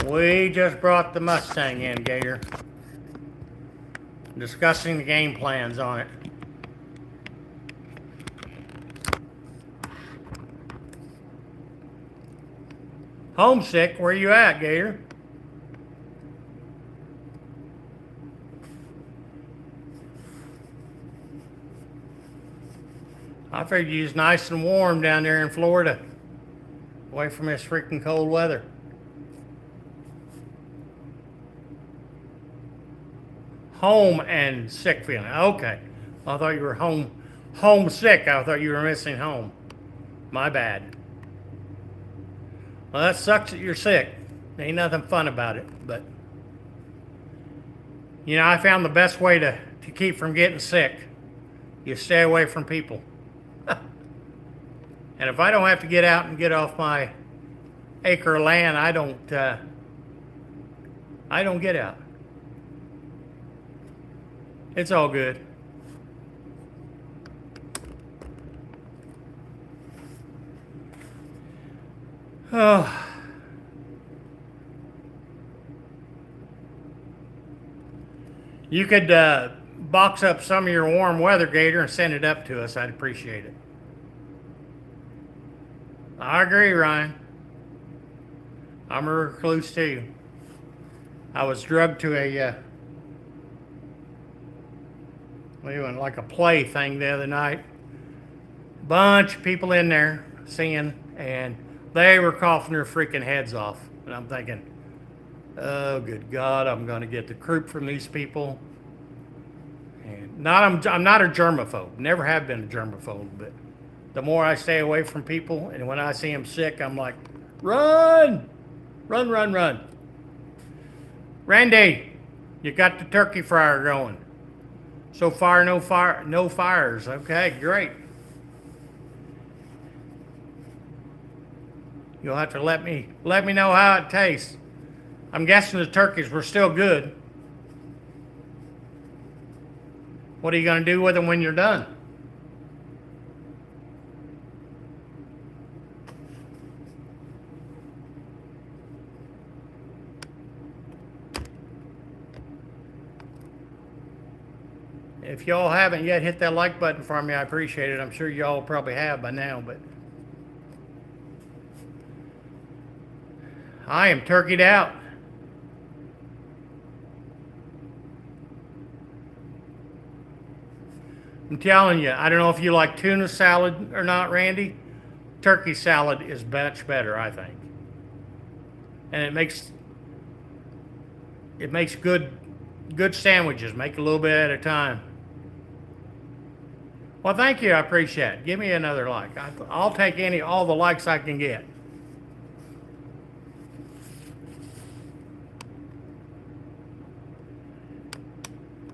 We just brought the Mustang in, Gator. Discussing the game plans on it. Homesick, where you at, Gator? I figured you was nice and warm down there in Florida, away from this freaking cold weather. Home and sick feeling. Okay. I thought you were homesick. I thought you were missing home. My bad. Well, that sucks that you're sick. Ain't nothing fun about it, but you know, I found the best way to keep from getting sick. You stay away from people. And if I don't have to get out and get off my acre of land, I don't get out. It's all good. Oh. You could box up some of your warm weather, Gator, and send it up to us. I'd appreciate it. I agree, Ryan. I'm a recluse too. I was drugged to a like a play thing the other night. Bunch of people in there singing, and they were coughing their freaking heads off. And I'm thinking, oh, good God, I'm going to get the croup from these people. And I'm not a germaphobe. Never have been a germaphobe. But the more I stay away from people, and when I see them sick, I'm like, run, run, run, run. Randy, you got the turkey fryer going. So far, no fires. Okay, great. You'll have to let me know how it tastes. I'm guessing the turkeys were still good. What are you going to do with them when you're done? If y'all haven't yet hit that like button for me, I appreciate it. I'm sure y'all probably have by now, but I am turkeyed out. I'm telling you, I don't know if you like tuna salad or not, Randy. Turkey salad is much better, I think. And it makes good sandwiches. Make a little bit at a time. Well, thank you. I appreciate it. Give me another like. I'll take all the likes I can get.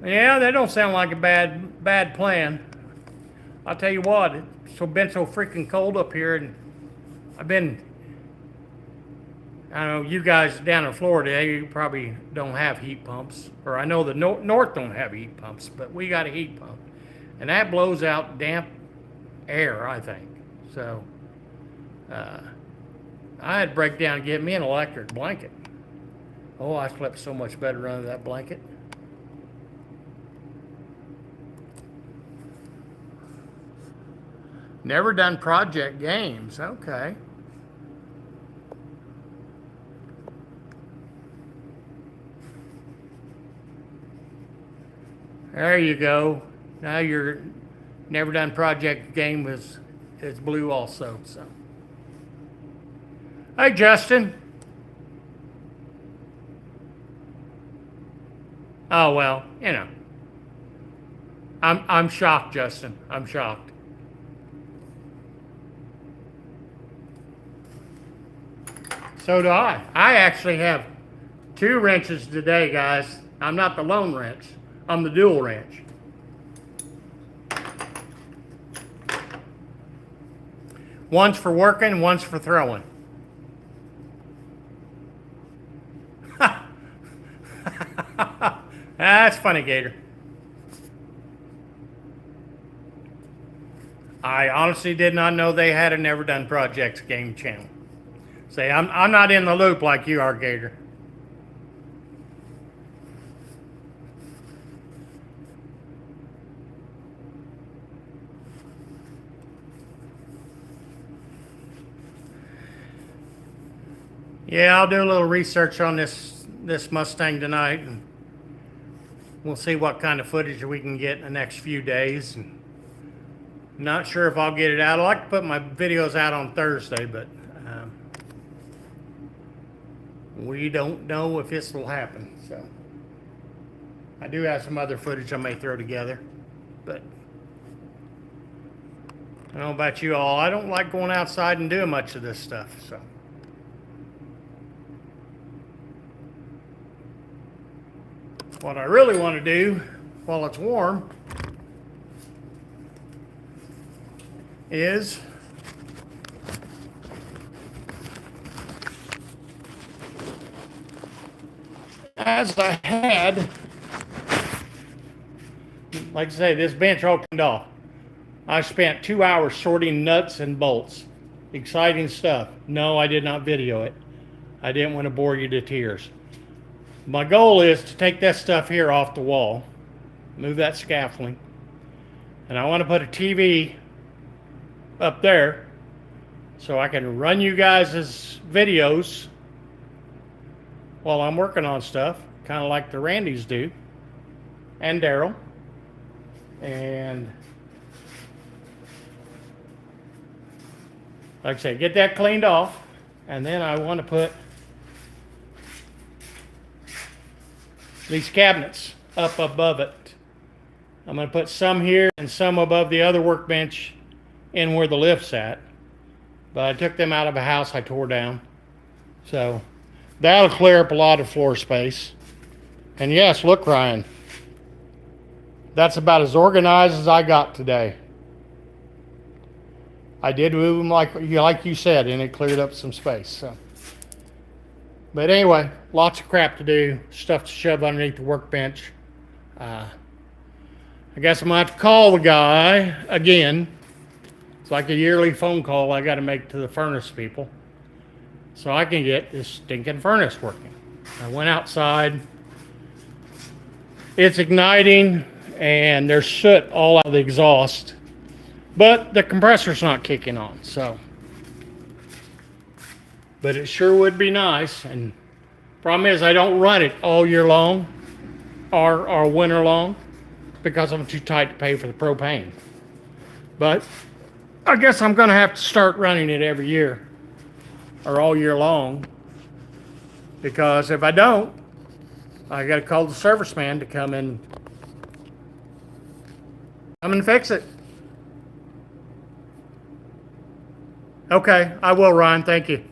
Yeah, that don't sound like a bad plan. I'll tell you what, it's been so freaking cold up here, and I don't know, you guys down in Florida, you probably don't have heat pumps, or I know the north don't have heat pumps, but we got a heat pump, and that blows out damp air, I think. So I had to break down and get me an electric blanket. Oh, I slept so much better under that blanket. Never done project games. Okay. There you go. Now your never done project game is blue also. So, hey Justin. Oh well, you know. I'm shocked, Justin. I'm shocked. So do I. I actually have 2 wrenches today, guys. I'm not the lone wrench. I'm the dual wrench. One's for working, one's for throwing. That's funny, Gator. I honestly did not know they had a Never Done Projects game channel. Say, I'm not in the loop like you are, Gator. Yeah, I'll do a little research on this Mustang tonight, and we'll see what kind of footage we can get in the next few days. And not sure if I'll get it out. I like to put my videos out on Thursday, but we don't know if this will happen. So I do have some other footage I may throw together, but I don't know about you all. I don't like going outside and doing much of this stuff. So what I really want to do while it's warm is as I had, like I say, this bench all cleaned off. I spent 2 hours sorting nuts and bolts. Exciting stuff. No, I did not video it. I didn't want to bore you to tears. My goal is to take that stuff here off the wall, move that scaffolding, and I want to put a TV up there so I can run you guys' videos while I'm working on stuff, kind of like the Randys do, and Daryl. And like I say, get that cleaned off, and then I want to put these cabinets up above it. I'm going to put some here and some above the other workbench in where the lift's at. But I took them out of a house I tore down. So that'll clear up a lot of floor space. And yes, look, Ryan, that's about as organized as I got today. I did move them like you said, and it cleared up some space. So. But anyway, lots of crap to do, stuff to shove underneath the workbench. I guess I'm going to have to call the guy again. It's like a yearly phone call I got to make to the furnace people so I can get this stinking furnace working. I went outside. It's igniting, and there's soot all out of the exhaust, but the compressor's not kicking on, so. But it sure would be nice, and problem is I don't run it all year long or winter long because I'm too tight to pay for the propane. But I guess I'm going to have to start running it every year or all year long, because if I don't, I got to call the service man to come and fix it. Okay, I will, Ryan. Thank you.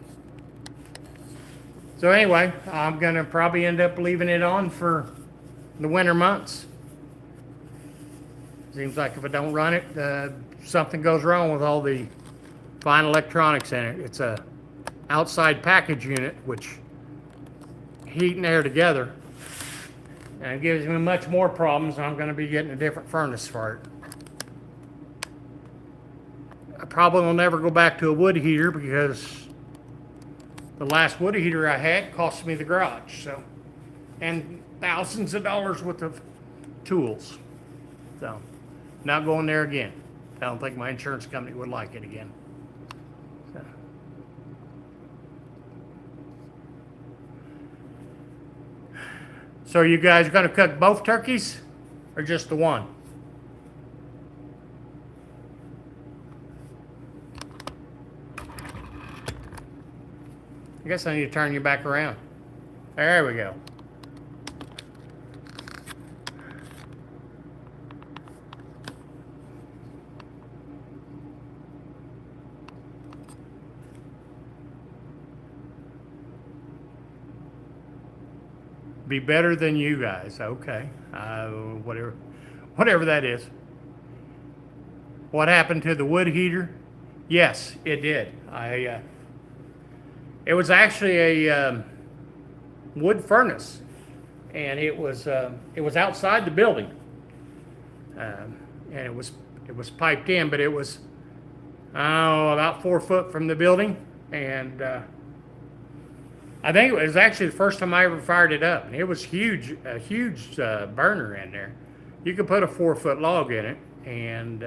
So anyway, I'm going to probably end up leaving it on for the winter months. Seems like if I don't run it, something goes wrong with all the fine electronics in it. It's a outside package unit, which heat and air together. And it gives me much more problems. I'm going to be getting a different furnace for it. I probably will never go back to a wood heater because the last wood heater I had cost me the garage, so, and thousands of dollars worth of tools. So, not going there again. I don't think my insurance company would like it again. So you guys going to cook both turkeys or just the one? I guess I need to turn you back around. There we go. Be better than you guys. Okay. Whatever, whatever that is. What happened to the wood heater? Yes, it did. It was actually a wood furnace, and it was outside the building, and it was piped in, but it was about 4 foot from the building, and I think it was actually the first time I ever fired it up, and it was huge, a huge burner in there. You could put a 4-foot log in it, and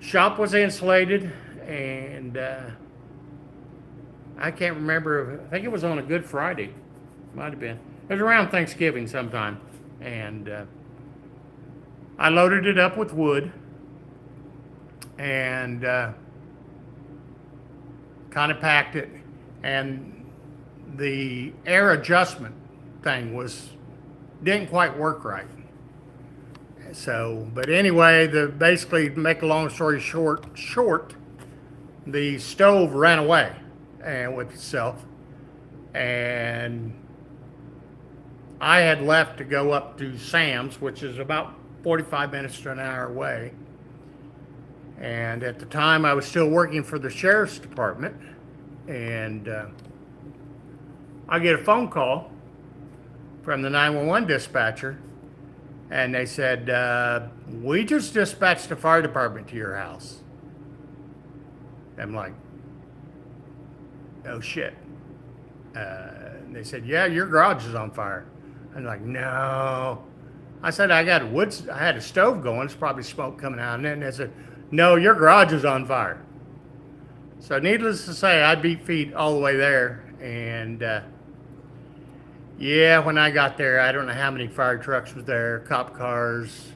shop was insulated, and I can't remember. I think it was on a Good Friday. Might have been. It was around Thanksgiving sometime, and I loaded it up with wood, and kind of packed it, and the air adjustment thing didn't quite work right. So, but anyway, basically, make a long story short, the stove ran away and with itself, and I had left to go up to Sam's, which is about 45 minutes to an hour away. And at the time, I was still working for the sheriff's department, and I get a phone call from the 911 dispatcher, and they said, we just dispatched the fire department to your house. I'm like, oh shit. And they said, yeah, your garage is on fire. I'm like, no. I said, I had a stove going, it's probably smoke coming out. And then they said, no, your garage is on fire. So needless to say, I beat feet all the way there. And yeah, when I got there, I don't know how many fire trucks was there, cop cars.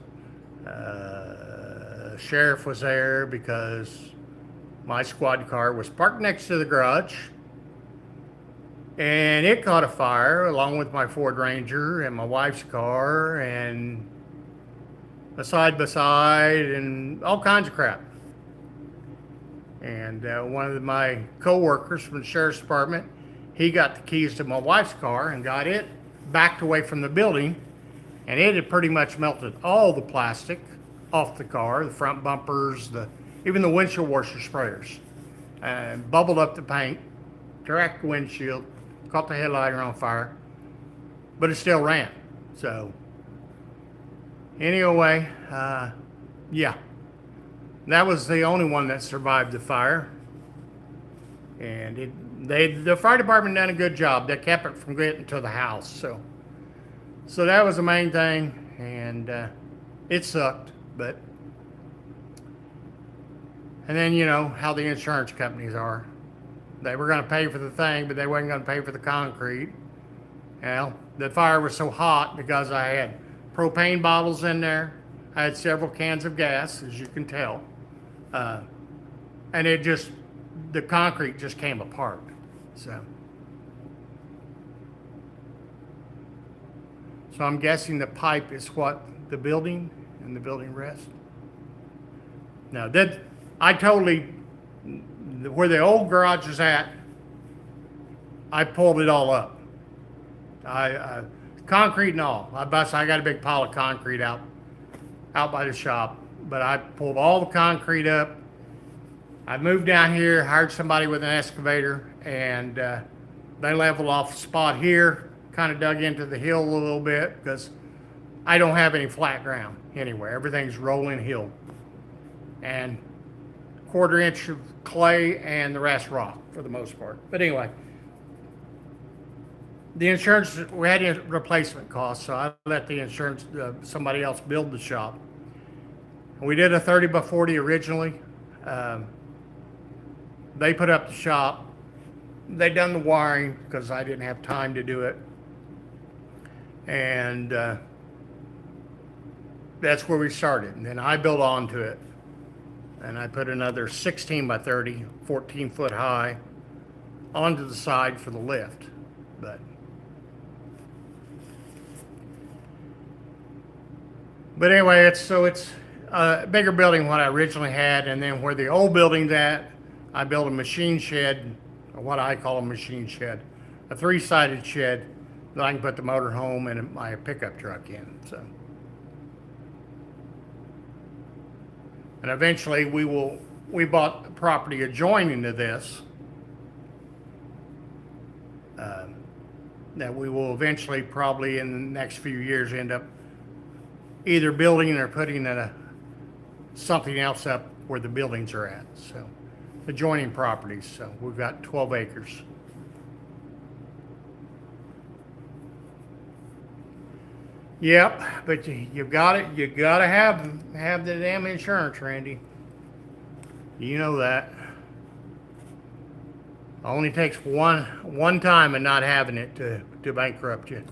Sheriff was there because my squad car was parked next to the garage. And it caught a fire along with my Ford Ranger and my wife's car and a side-by-side and all kinds of crap. And one of my co-workers from the sheriff's department, he got the keys to my wife's car and got it backed away from the building, and it had pretty much melted all the plastic off the car, the front bumpers, even the windshield washer sprayers, and bubbled up the paint, cracked the windshield, caught the headliner on fire, but it still ran. So anyway, yeah, that was the only one that survived the fire, and the fire department done a good job. They kept it from getting to the house, so that was the main thing, and it sucked, but. And then you know how the insurance companies are. They were going to pay for the thing, but they wasn't going to pay for the concrete. Well, the fire was so hot because I had propane bottles in there. I had several cans of gas, as you can tell. And the concrete just came apart. So I'm guessing the pipe is what the building and the building rest. Now, where the old garage is at, I pulled it all up. Concrete and all. I got a big pile of concrete out by the shop, but I pulled all the concrete up. I moved down here, hired somebody with an excavator, and they leveled off the spot here, kind of dug into the hill a little bit because I don't have any flat ground anywhere. Everything's rolling hill. And 1/4 inch of clay and the rest rock for the most part. But anyway, the insurance, we had a replacement cost, so I let the insurance, somebody else build the shop. We did a 30 by 40 originally. They put up the shop. They done the wiring because I didn't have time to do it. And that's where we started. And then I built onto it. And I put another 16 by 30, 14 foot high onto the side for the lift. But anyway, it's a bigger building than what I originally had, and then where the old building's at, I built a machine shed, or what I call a machine shed, a three-sided shed that I can put the motor home and my pickup truck in. So, and eventually we bought the property adjoining to this that we will eventually, probably in the next few years, end up either building or putting something else up where the buildings are at. So, adjoining properties. So we've got 12 acres. Yep, but you got it. You gotta have the damn insurance, Randy. You know that. Only takes one time and not having it to bankrupt you.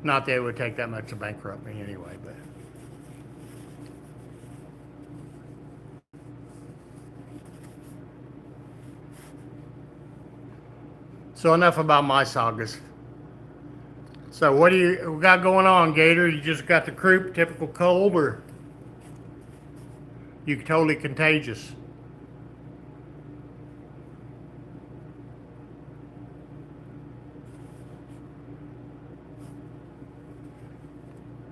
Not that it would take that much to bankrupt me anyway, but. So enough about my sagas. So what do you got going on, Gator? You just got the croup, typical cold, or you totally contagious?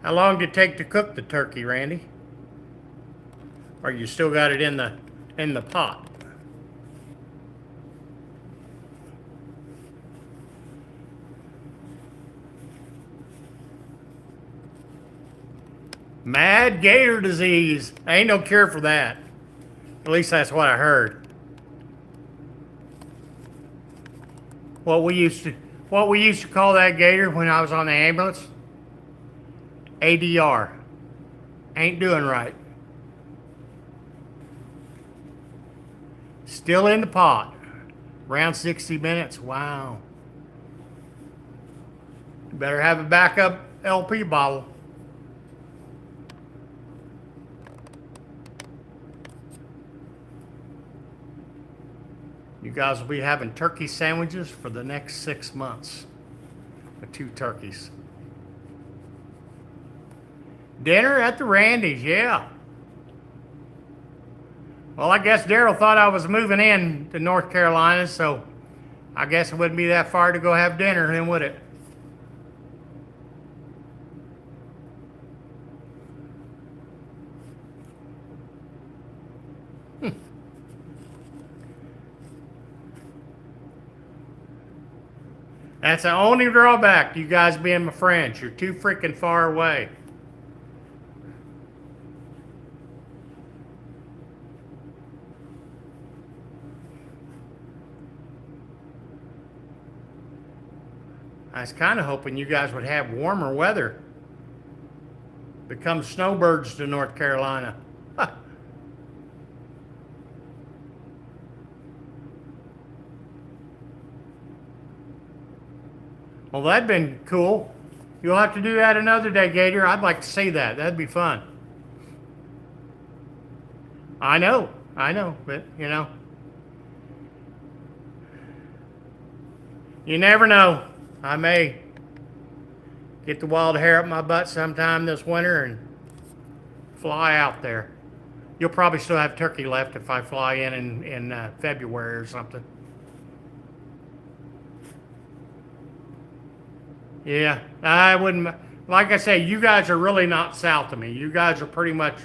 How long did it take to cook the turkey, Randy? Or you still got it in the pot? Mad gator disease. Ain't no cure for that. At least that's what I heard. What we used to call that gator when I was on the ambulance? ADR. Ain't doing right. Still in the pot. Around 60 minutes. Wow. You better have a backup LP bottle. You guys will be having turkey sandwiches for the next 6 months. The 2 turkeys. Dinner at the Randy's, yeah. Well, I guess Daryl thought I was moving in to North Carolina, so I guess it wouldn't be that far to go have dinner then, would it? That's the only drawback to you guys being my friends. You're too freaking far away. I was kind of hoping you guys would have warmer weather. Become snowbirds to North Carolina. Well, that'd been cool. You'll have to do that another day, Gator. I'd like to see that. That'd be fun. I know, but you never know. I may get the wild hair up my butt sometime this winter and fly out there. You'll probably still have turkey left if I fly in February or something. Yeah, I wouldn't. Like I say, you guys are really not south of me. You guys are pretty much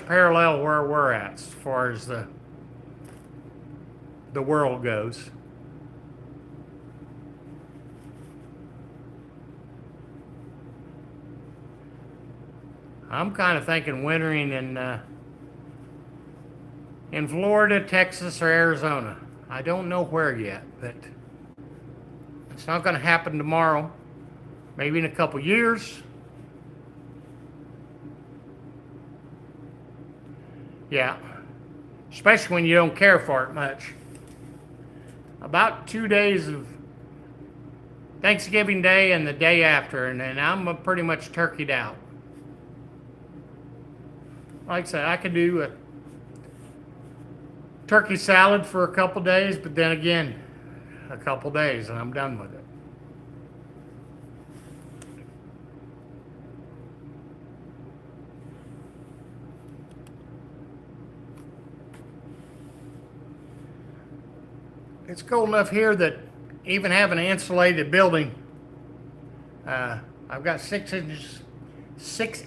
parallel where we're at as far as the world goes. I'm kind of thinking wintering in Florida, Texas, or Arizona. I don't know where yet, but it's not going to happen tomorrow. Maybe in a couple years. Yeah. Especially when you don't care for it much. About 2 days of Thanksgiving Day and the day after, and then I'm pretty much turkeyed out. Like I said, I could do a turkey salad for a couple days, but then again, a couple days and I'm done with it. It's cold enough here that even have an insulated building. I've got 6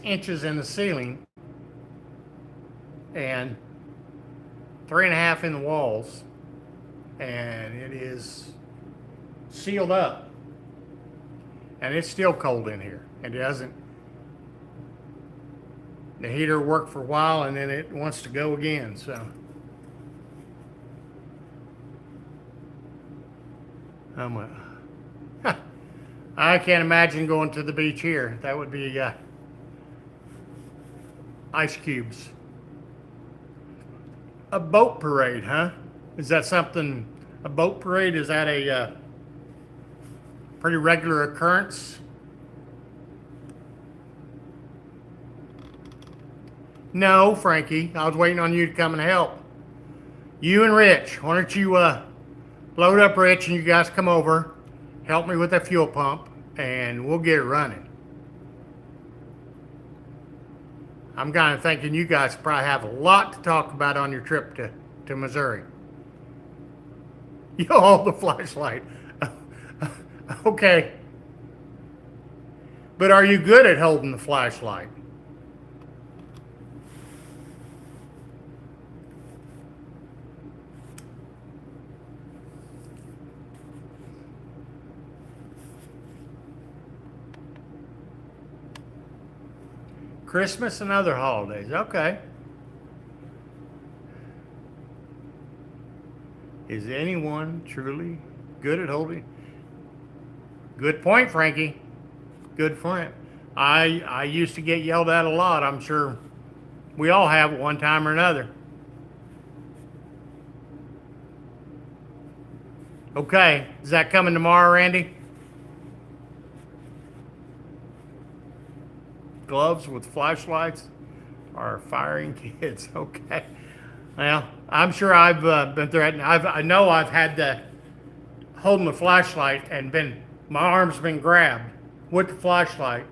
inches in the ceiling and 3.5 in the walls, and it is sealed up, and it's still cold in here. It doesn't. The heater worked for a while, and then it wants to go again. So I can't imagine going to the beach here. That would be ice cubes. A boat parade, huh? Is that something? A boat parade, is that a pretty regular occurrence? No, Frankie. I was waiting on you to come and help. You and Rich. Why don't you load up Rich and you guys come over, help me with that fuel pump, and we'll get it running. I'm kind of thinking you guys probably have a lot to talk about on your trip to Missouri. You hold the flashlight. Okay. But are you good at holding the flashlight? Christmas and other holidays. Okay. Is anyone truly good at holding? Good point, Frankie. Good point. I used to get yelled at a lot. I'm sure we all have at one time or another. Okay. Is that coming tomorrow, Randy? Gloves with flashlights are firing kids. Okay. Well, I'm sure I've been threatened. I know I've had the holding the flashlight and my arm's been grabbed with the flashlight.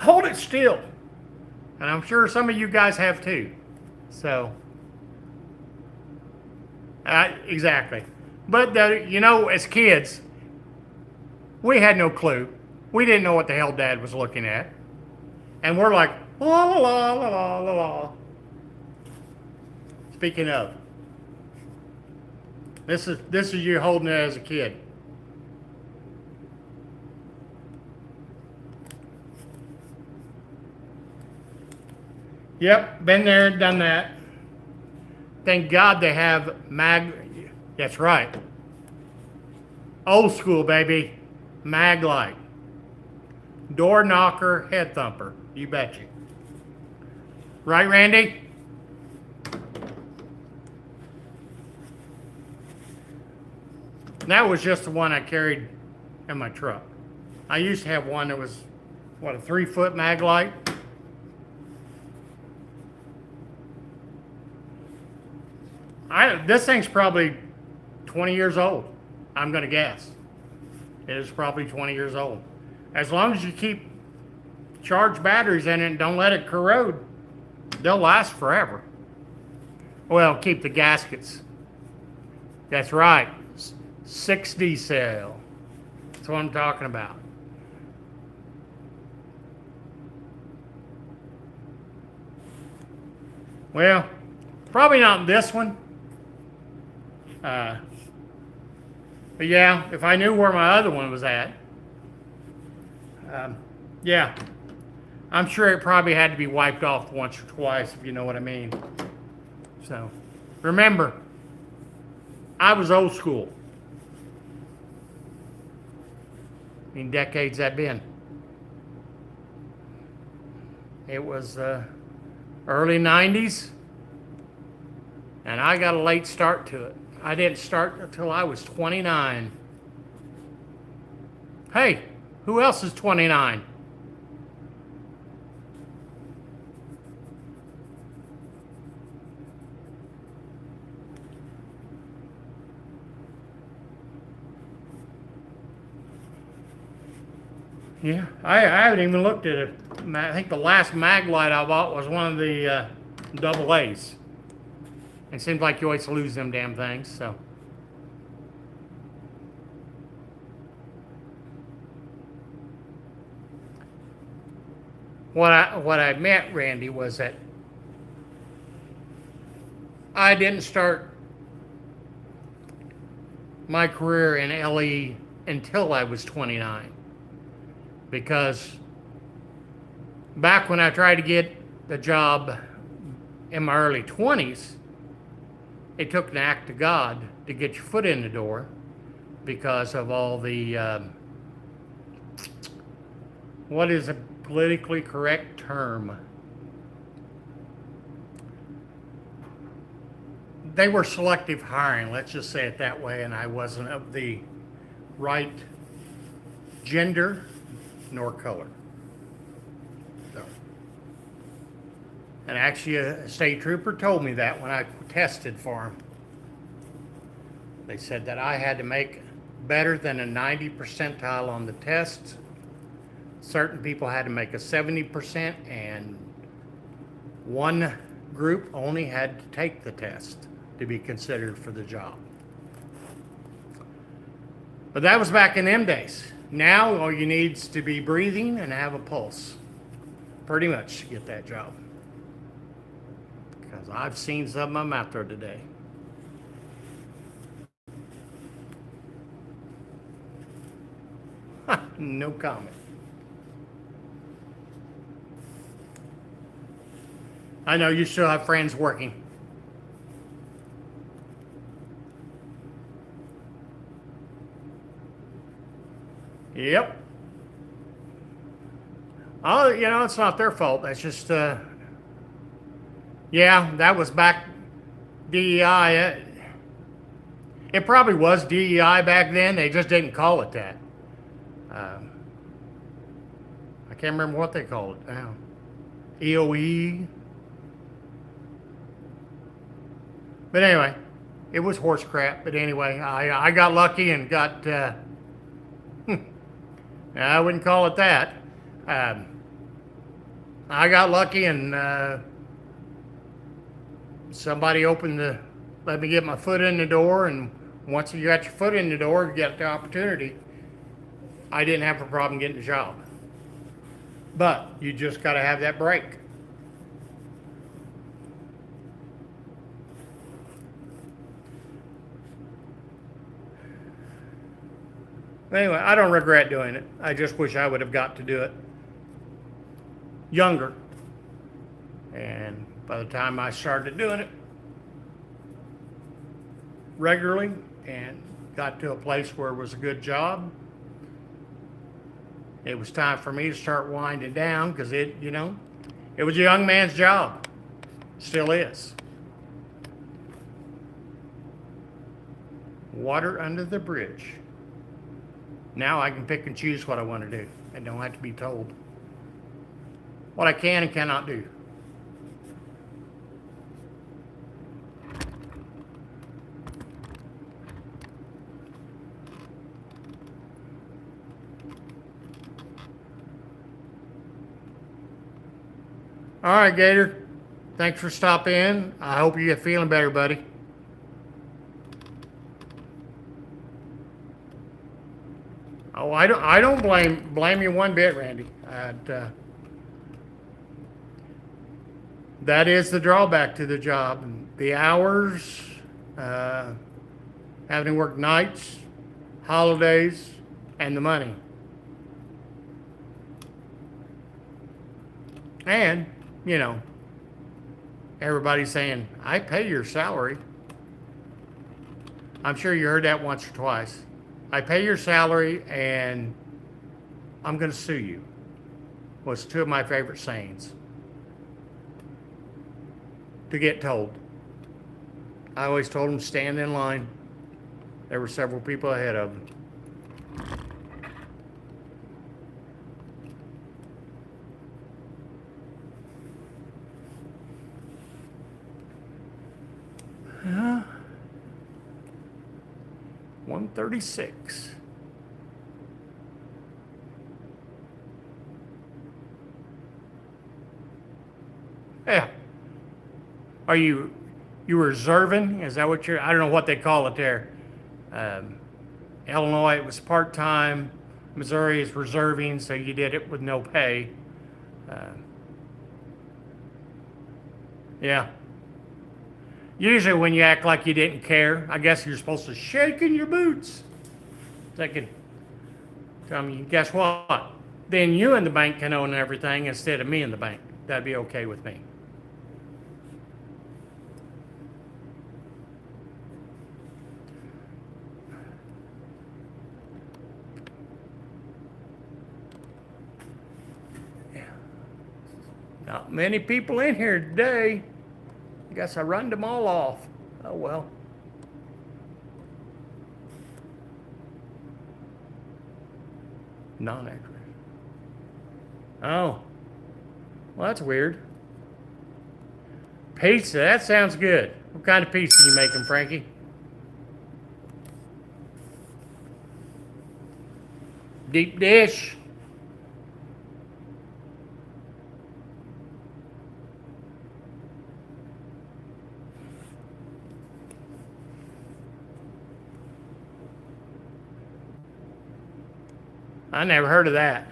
Hold it still. And I'm sure some of you guys have too. So, exactly. But as kids, we had no clue. We didn't know what the hell Dad was looking at. And we're like, la la la la la la la. Speaking of, this is you holding it as a kid. Yep, been there, done that. Thank God they have that's right. Old school, baby. Mag light. Door knocker, head thumper. You betcha. Right, Randy? That was just the one I carried in my truck. I used to have one that was, a 3-foot mag light. This thing's probably 20 years old. I'm going to guess. It is probably 20 years old. As long as you keep charged batteries in it and don't let it corrode, they'll last forever. Well, keep the gaskets. That's right. 6D cell. That's what I'm talking about. Well, probably not this one. But yeah, if I knew where my other one was at, yeah, I'm sure it probably had to be wiped off once or twice, if you know what I mean. So, remember, I was old school. I mean, decades that been. It was early 90s, and I got a late start to it. I didn't start until I was 29. Hey, who else is 29? Yeah, I haven't even looked at it. I think the last mag light I bought was one of the double A's. It seems like you always lose them damn things, so. What I meant, Randy, was that I didn't start my career in LE until I was 29. Because back when I tried to get the job in my early 20s, it took an act of God to get your foot in the door because of all the, what is a politically correct term? They were selective hiring, let's just say it that way, and I wasn't of the right gender nor color. So. And actually, a state trooper told me that when I tested for him. They said that I had to make better than a 90 percentile on the test. Certain people had to make a 70%, and one group only had to take the test to be considered for the job. But that was back in them days. Now all you need is to be breathing and have a pulse, pretty much, to get that job. Because I've seen some of them out there today. No comment. I know you still have friends working. Yep. Oh, it's not their fault. That's just, yeah, that was back DEI. It probably was DEI back then. They just didn't call it that. I can't remember what they called it now. EOE. But anyway, it was horse crap. But anyway, I got lucky and got, I wouldn't call it that. I got lucky and somebody let me get my foot in the door, and once you got your foot in the door, you get the opportunity. I didn't have a problem getting the job. But you just got to have that break. Anyway, I don't regret doing it. I just wish I would have got to do it younger. And by the time I started doing it regularly and got to a place where it was a good job, it was time for me to start winding down because it was a young man's job. Still is. Water under the bridge. Now I can pick and choose what I want to do. I don't have to be told what I can and cannot do. All right, Gator. Thanks for stopping in. I hope you get feeling better, buddy. Oh, I don't blame you one bit, Randy. That is the drawback to the job. The hours, having to work nights, holidays, and the money. And, everybody's saying, I pay your salary. I'm sure you heard that once or twice. I pay your salary and I'm going to sue you. Was two of my favorite sayings to get told. I always told them stand in line. There were several people ahead of them. Yeah. 136. Yeah. Are you reserving? Is that what I don't know what they call it there. Illinois, it was part-time. Missouri is reserving, so you did it with no pay. Yeah. Usually when you act like you didn't care, I guess you're supposed to shake in your boots. Thinking, I mean, guess what? Then you and the bank can own everything instead of me and the bank. That'd be okay with me. Yeah. Not many people in here today. I guess I run them all off. Oh well. Non-accurate. Oh. Well, that's weird. Pizza, that sounds good. What kind of pizza you making, Frankie? Deep dish. I never heard of that.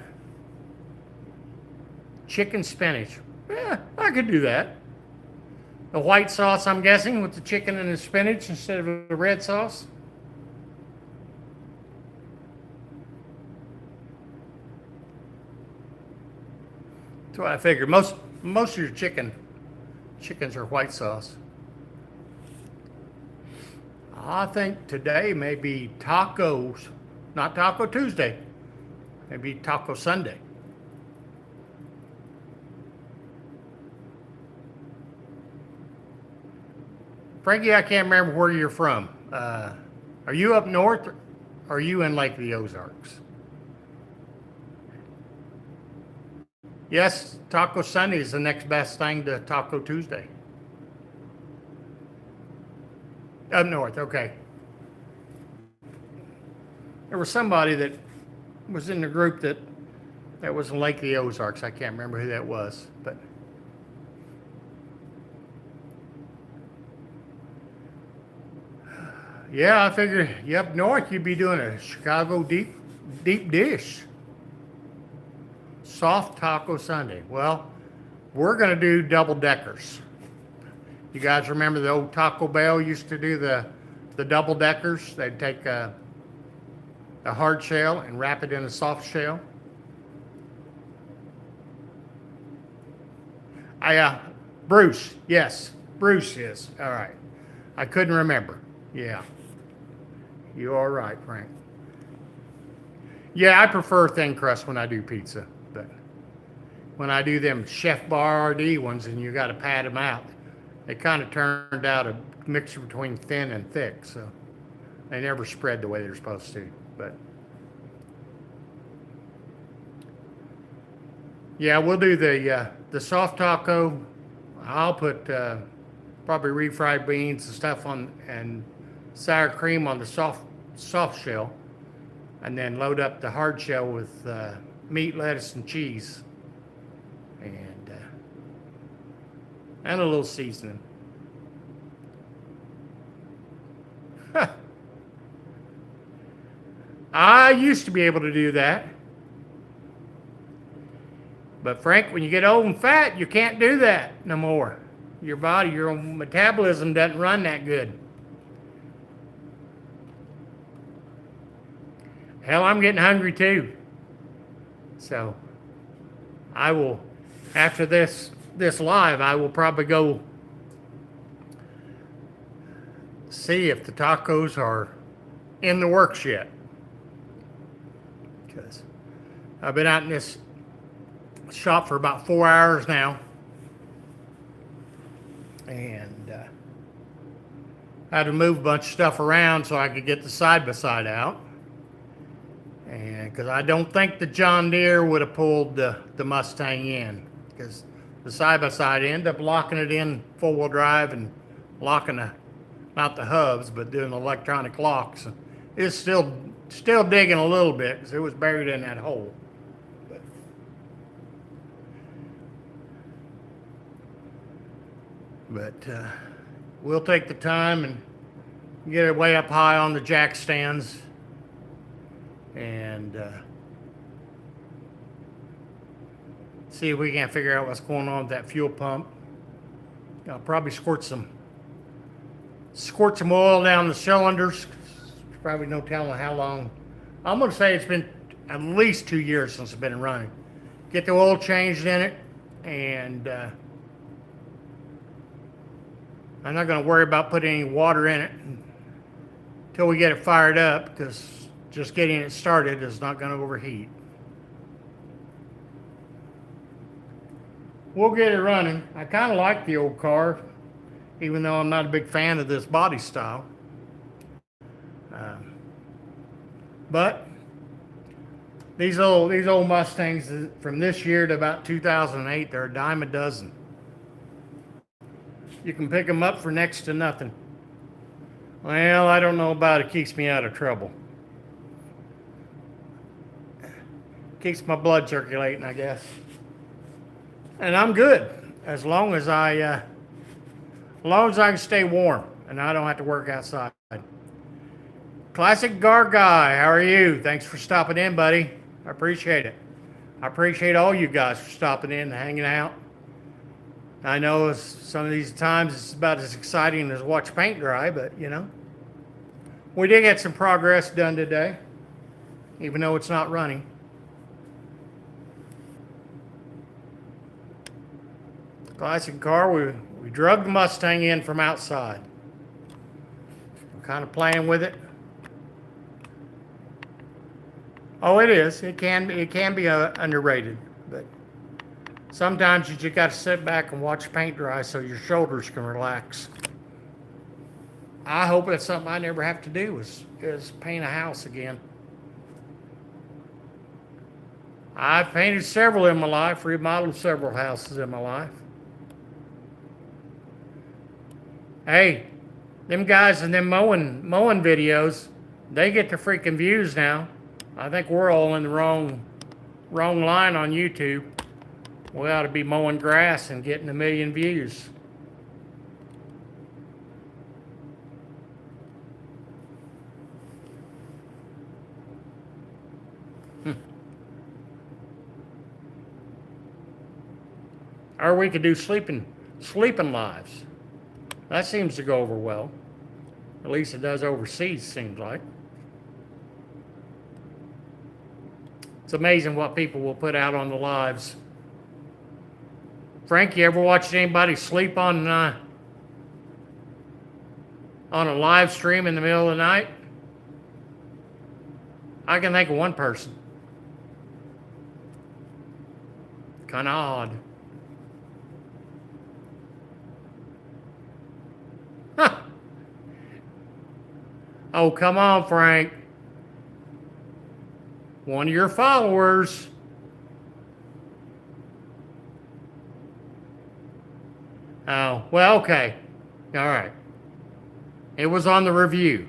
Chicken spinach. Yeah, I could do that. The white sauce, I'm guessing, with the chicken and the spinach instead of the red sauce. That's what I figured. Most of your chickens are white sauce. I think today may be tacos, not Taco Tuesday. Maybe Taco Sunday. Frankie, I can't remember where you're from. Are you up north or are you in Lake of the Ozarks? Yes, Taco Sunday is the next best thing to Taco Tuesday. Up north, okay. There was somebody that was in the group that was in Lake of the Ozarks. I can't remember who that was, but yeah, I figure you up north you'd be doing a Chicago deep dish. Soft Taco Sunday. Well, we're gonna do double deckers. You guys remember the old Taco Bell used to do the double deckers? They'd take a hard shell and wrap it in a soft shell. Bruce, yes, Bruce is. All right. I couldn't remember. Yeah. You are right, Frank. Yeah, I prefer thin crust when I do pizza, but when I do them Chef Boyardee ones and you got to pat them out, they kind of turned out a mixture between thin and thick, so they never spread the way they're supposed to. But yeah, we'll do the soft taco. I'll put probably refried beans and stuff on and sour cream on the soft shell, and then load up the hard shell with meat, lettuce, and cheese, and a little seasoning. I used to be able to do that. But Frank, when you get old and fat, you can't do that no more. Your body, your metabolism doesn't run that good. Hell, I'm getting hungry too. So I will, after this live, I will probably go see if the tacos are in the works yet. Because I've been out in this shop for about 4 hours now. And I had to move a bunch of stuff around so I could get the side-by-side out. And because I don't think the John Deere would have pulled the Mustang in. Because the side-by-side ended up locking it in four-wheel drive and locking not the hubs, but doing electronic locks. It's still digging a little bit because it was buried in that hole. But we'll take the time and get it way up high on the jack stands. And See if we can't figure out what's going on with that fuel pump. I'll probably squirt some oil down the cylinders. Probably no telling how long. I'm going to say it's been at least 2 years since it's been running. Get the oil changed in it, and I'm not going to worry about putting any water in it until we get it fired up, because just getting it started is not going to overheat. We'll get it running. I kind of like the old car, even though I'm not a big fan of this body style. But these old Mustangs from this year to about 2008, they're a dime a dozen. You can pick them up for next to nothing. Well, I don't know about it. Keeps me out of trouble. Keeps my blood circulating, I guess. And I'm good as long as I can stay warm and I don't have to work outside. Classic Gar Guy, how are you? Thanks for stopping in, buddy. I appreciate it. I appreciate all you guys for stopping in and hanging out. I know some of these times it's about as exciting as watch paint dry, but you know, we did get some progress done today, even though it's not running. Classic car, we drug the Mustang in from outside. We're kind of playing with it. Oh, it is. It can be underrated, but sometimes you just got to sit back and watch paint dry so your shoulders can relax. I hope that's something I never have to do is paint a house again. I've painted several in my life, remodeled several houses in my life. Hey, them guys in them mowing videos, they get the freaking views now. I think we're all in the wrong line on YouTube. We ought to be mowing grass and getting 1 million views. Or we could do sleeping lives. That seems to go over well. At least it does overseas, seems like. It's amazing what people will put out on the lives. Frank, you ever watched anybody sleep on a live stream in the middle of the night? I can think of one person. Kind of odd. Huh. Oh, come on, Frank. One of your followers. Oh, well, okay. All right. It was on the review.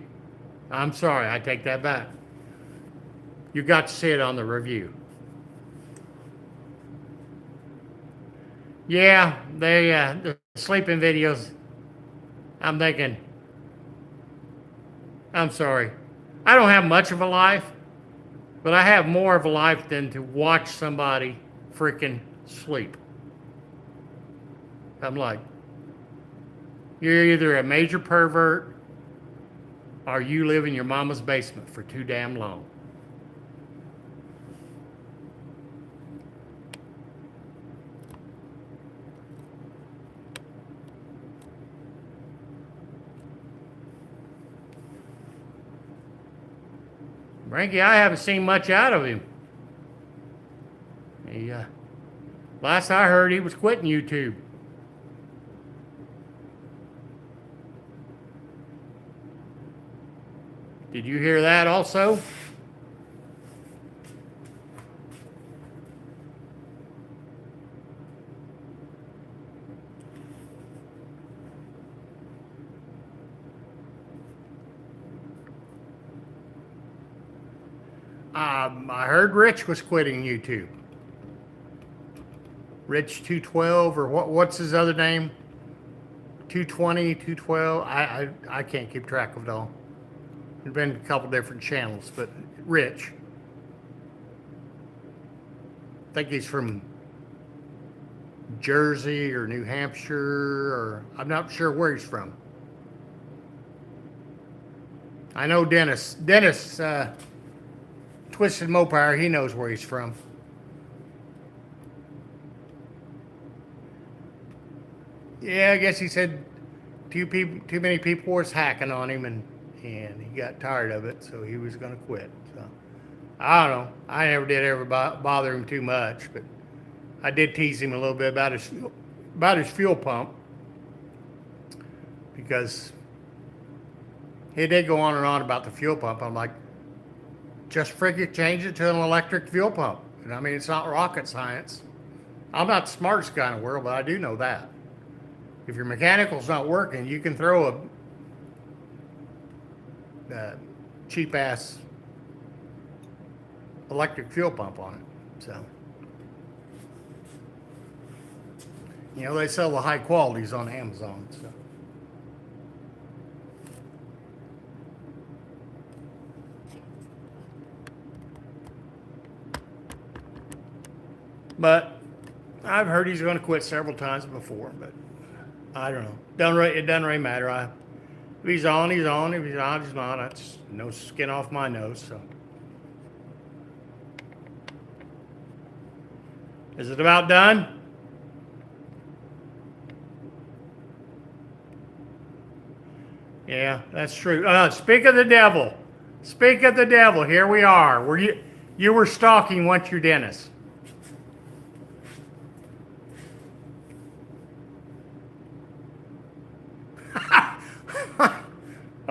I'm sorry, I take that back. You got to see it on the review. Yeah, the sleeping videos, I'm thinking, I'm sorry. I don't have much of a life, but I have more of a life than to watch somebody freaking sleep. I'm like, you're either a major pervert or you live in your mama's basement for too damn long. Frankie, I haven't seen much out of him. Last I heard, he was quitting YouTube. Did you hear that also? I heard Rich was quitting YouTube. Rich 212 or what's his other name? 220, 212. I can't keep track of it all. There's been a couple different channels, but Rich. I think he's from Jersey or New Hampshire, or I'm not sure where he's from. I know Dennis. Twisted Mopire, he knows where he's from. Yeah, I guess he said too many people was hacking on him, and he got tired of it, so he was going to quit. So I don't know. I never did ever bother him too much, but I did tease him a little bit about his fuel pump, because he did go on and on about the fuel pump. I'm like, just freaking change it to an electric fuel pump. And I mean, it's not rocket science. I'm not the smartest guy in the world, but I do know that. If your mechanical's not working, you can throw a cheap ass electric fuel pump on it. So, you know, they sell the high qualities on Amazon. So. But I've heard he's going to quit several times before, but I don't know. It doesn't really matter. If he's on, he's on. If he's not, he's not. That's no skin off my nose. So, is it about done? Yeah, that's true. Speak of the devil. Speak of the devil. Here we are. You were stalking once your dentist.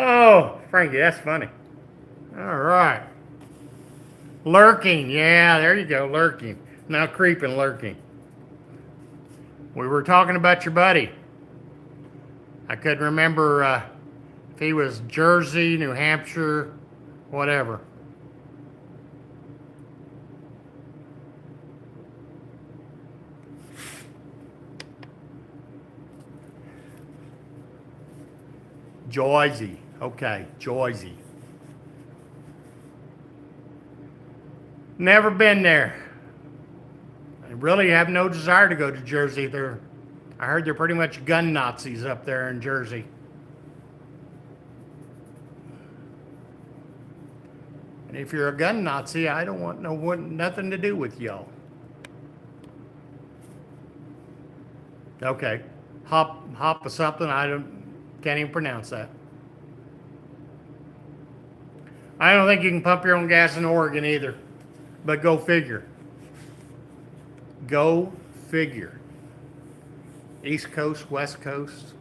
Oh, Frankie, that's funny. All right. Lurking. Yeah, there you go. Lurking. Now creeping, lurking. We were talking about your buddy. I couldn't remember if he was Jersey, New Hampshire, whatever. Jersey. Okay, Jersey. Never been there. I really have no desire to go to Jersey. I heard they're pretty much gun Nazis up there in Jersey. And if you're a gun Nazi, I don't want nothing to do with y'all. Okay, hop or something. Can't even pronounce that. I don't think you can pump your own gas in Oregon either. But go figure. Go figure. East Coast, West Coast.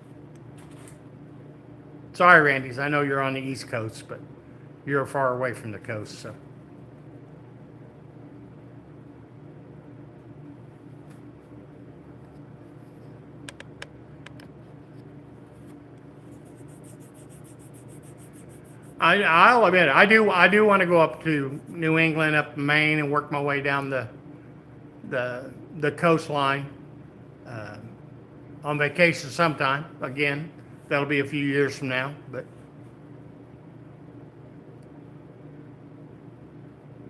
Sorry, Randy's. I know you're on the East Coast, but you're far away from the coast, so. I'll admit it. I do want to go up to New England, up Maine, and work my way down the coastline on vacation sometime. Again, that'll be a few years from now. But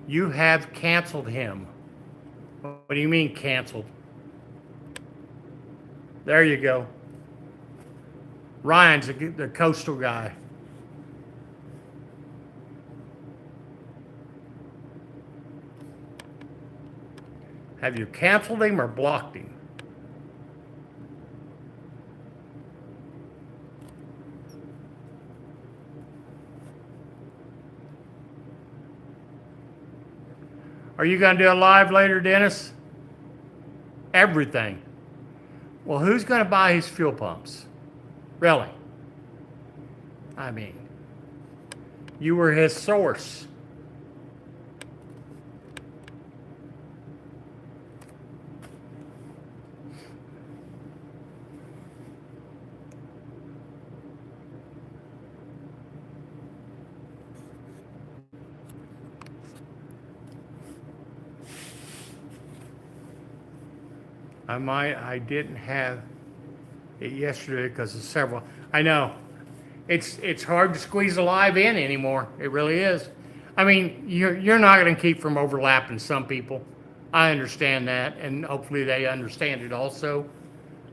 you have canceled him. What do you mean canceled? There you go. Ryan's the coastal guy. Have you canceled him or blocked him? Are you going to do a live later, Dennis? Everything. Well, who's going to buy his fuel pumps? Really? I mean, you were his source. I didn't have it yesterday because of several. I know. It's hard to squeeze a live in anymore. It really is. I mean, you're not going to keep from overlapping some people. I understand that, and hopefully they understand it also.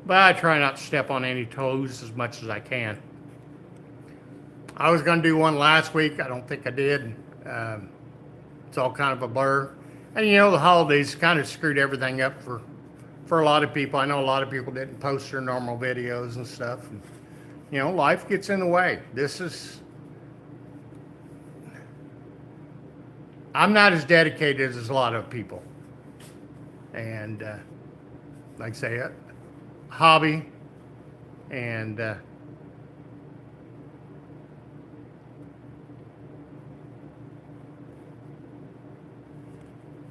But I try not to step on any toes as much as I can. I was going to do one last week. I don't think I did. Um, it's all kind of a blur. And you know, the holidays kind of screwed everything up for a lot of people. I know a lot of people didn't post their normal videos and stuff. And, you know, life gets in the way. I'm not as dedicated as a lot of people. And like I say, a hobby. And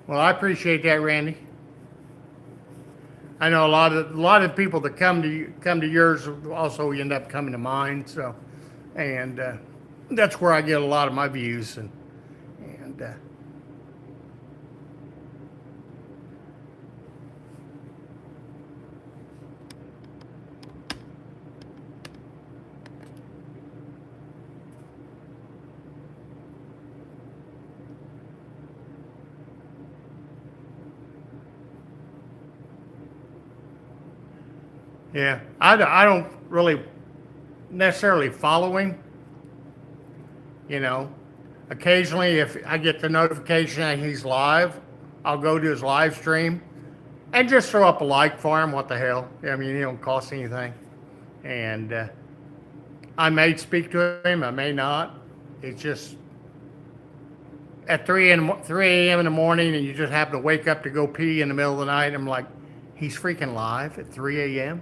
well, I appreciate that, Randy. I know a lot of people that come to yours also end up coming to mine. So, and that's where I get a lot of my views. And yeah, I don't really necessarily follow him. You know, occasionally if I get the notification that he's live, I'll go to his live stream and just throw up a like for him. What the hell? I mean, it don't cost anything. And I may speak to him, I may not. It's just at 3 a.m. in the morning, and you just happen to wake up to go pee in the middle of the night. I'm like, he's freaking live at 3 a.m.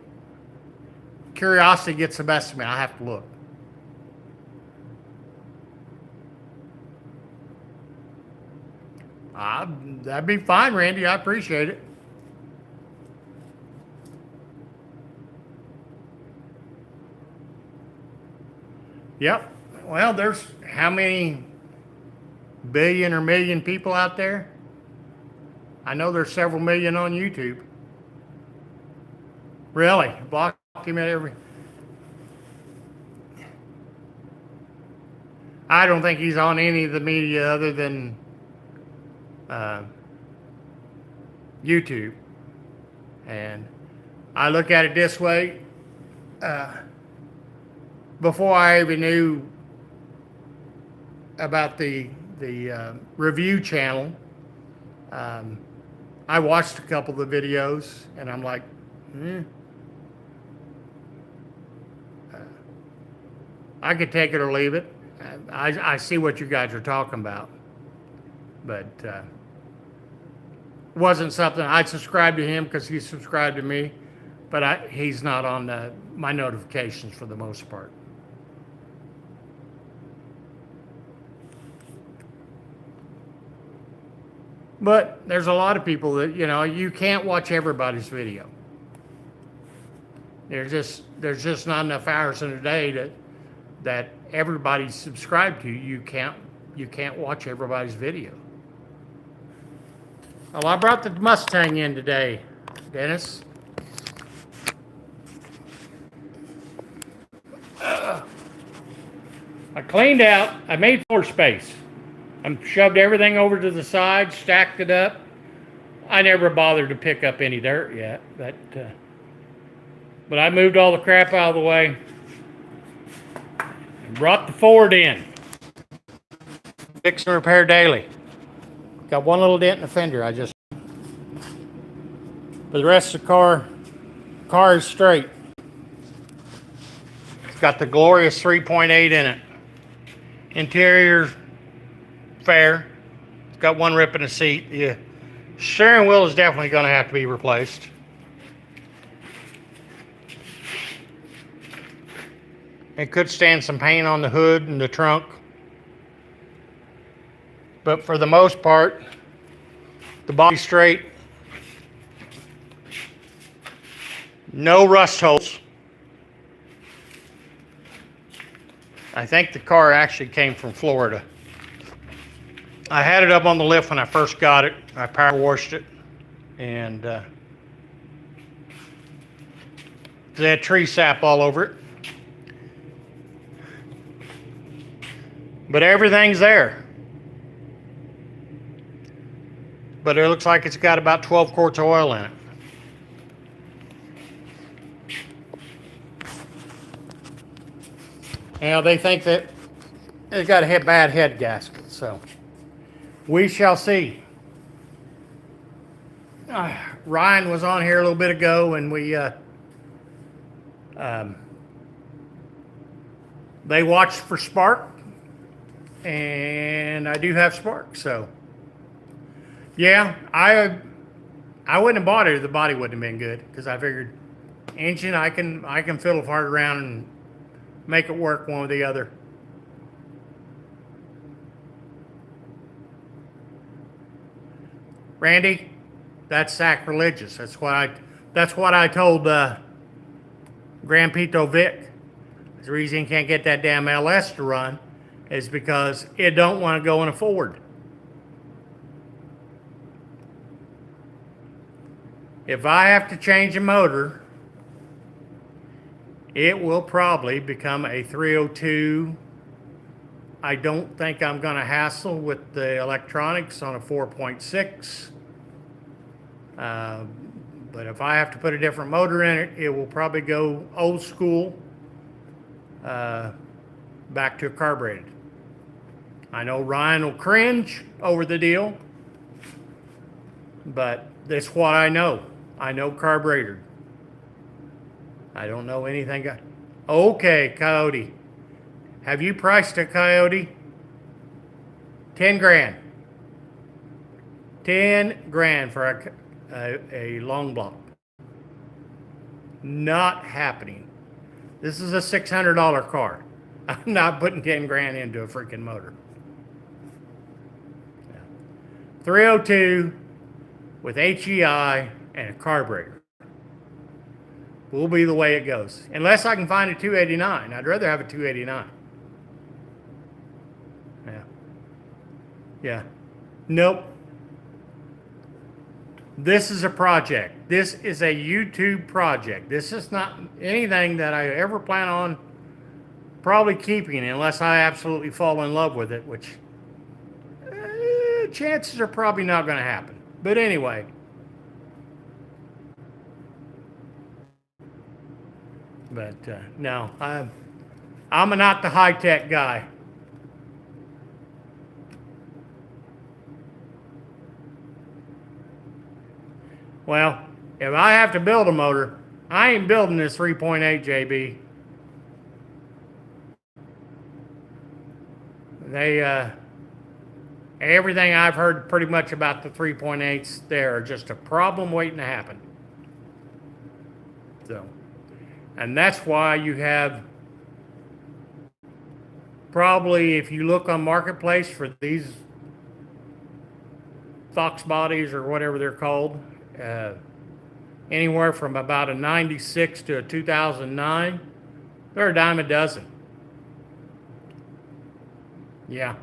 Curiosity gets the best of me. I have to look. That'd be fine, Randy. I appreciate it. Yep. Well, there's how many billion or million people out there? I know there's several million on YouTube. Really? Block him at every. I don't think he's on any of the media other than YouTube. And I look at it this way. Before I even knew about the review channel, I watched a couple of the videos, and I'm like, I could take it or leave it. I see what you guys are talking about, but wasn't something I subscribed to him because he subscribed to me, but he's not on my notifications for the most part. But there's a lot of people that, you know, you can't watch everybody's video. There's just not enough hours in a day that everybody's subscribed to. You can't watch everybody's video. Well, I brought the Mustang in today, Dennis. I cleaned out. I made floor space. I shoved everything over to the side, stacked it up. I never bothered to pick up any dirt yet, but I moved all the crap out of the way and brought the Ford in. Fix and repair daily. Got one little dent in the fender. But the rest of the car is straight. It's got the glorious 3.8 in it. Interior fair. It's got one rip in the seat. Yeah. Steering wheel is definitely going to have to be replaced. It could stand some paint on the hood and the trunk. But for the most part, the body's straight. No rust holes. I think the car actually came from Florida. I had it up on the lift when I first got it. I power washed it, and they had tree sap all over it. But everything's there. but it looks like it's got about 12 quarts of oil in it. Now they think that it's got a bad head gasket, so we shall see. Ryan was on here a little bit ago, and they watched for spark, and I do have spark. So yeah, I wouldn't have bought it if the body wouldn't have been good, because I figured engine I can fiddle fart around and make it work one or the other. Randy, that's sacrilegious. That's what I told Grand Pito Vic. The reason he can't get that damn LS to run is because it don't want to go in a Ford. If I have to change a motor, it will probably become a 302. I don't think I'm going to hassle with the electronics on a 4.6. But if I have to put a different motor in it, it will probably go old school, back to a carbureted. I know Ryan will cringe over the deal, but that's what I know. I know carbureted. I don't know anything. Okay, Coyote. Have you priced a Coyote? 10 grand. 10 grand for a long block. Not happening. This is a $600 car. I'm not putting 10 grand into a freaking motor. 302 with HEI and a carburetor will be the way it goes. Unless I can find a 289. I'd rather have a 289. Yeah. Nope. This is a project. This is a YouTube project. This is not anything that I ever plan on probably keeping unless I absolutely fall in love with it, which chances are probably not going to happen. But anyway. But no, I'm not the high-tech guy. Well, if I have to build a motor, I ain't building this 3.8 JB. Everything I've heard pretty much about the 3.8s, they're just a problem waiting to happen. So, and that's why you have probably, if you look on Marketplace for these Fox bodies or whatever they're called, anywhere from about a 96 to a 2009, they're a dime a dozen. Yeah.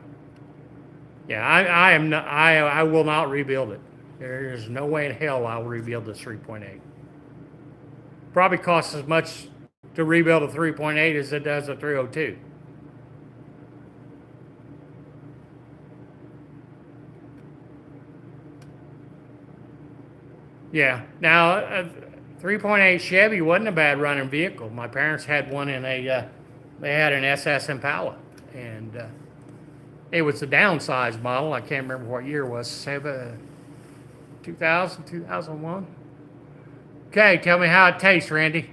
Yeah, I will not rebuild it. There's no way in hell I'll rebuild this 3.8. Probably costs as much to rebuild a 3.8 as it does a 302. Yeah. Now, a 3.8 Chevy wasn't a bad running vehicle. My parents had one in they had an SS Impala, and it was a downsized model. I can't remember what year it was. 2000, 2001. Okay, tell me how it tastes, Randy.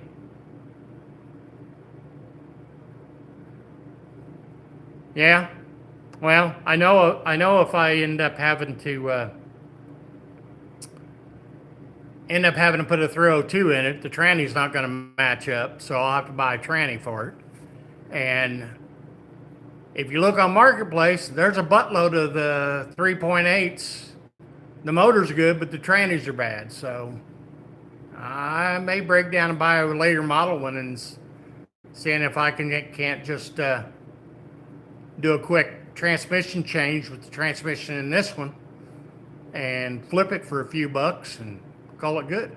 Yeah. Well, I know if I end up having to put a 302 in it, the tranny's not going to match up, so I'll have to buy a tranny for it. And if you look on Marketplace, there's a buttload of the 3.8s. The motor's good, but the trannies are bad, so I may break down and buy a later model one and seeing if I can't just do a quick transmission change with the transmission in this one and flip it for a few bucks and call it good.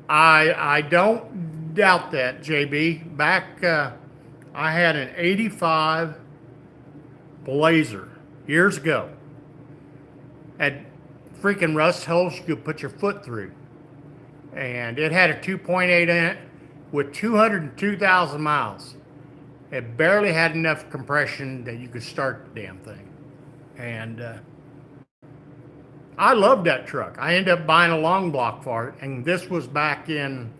I don't doubt that, JB. Back, I had an 85 Blazer years ago. Had freaking rust holes you could put your foot through. And it had a 2.8 in it with 202,000 miles. It barely had enough compression that you could start the damn thing. And I loved that truck. I ended up buying a long block for it. And this was back in,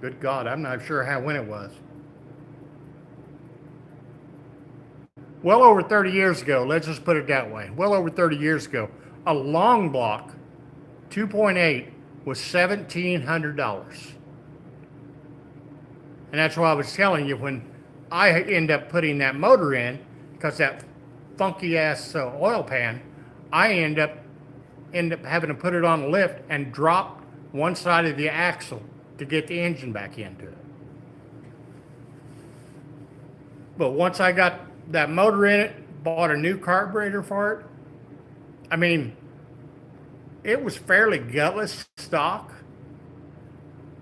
good God, I'm not sure when it was. Well over 30 years ago, let's just put it that way. Well over 30 years ago, a long block 2.8 was $1,700. And that's why I was telling you, when I end up putting that motor in, because that funky ass oil pan, I end up having to put it on a lift and drop one side of the axle to get the engine back into it. But once I got that motor in it, bought a new carburetor for it, I mean, it was fairly gutless stock,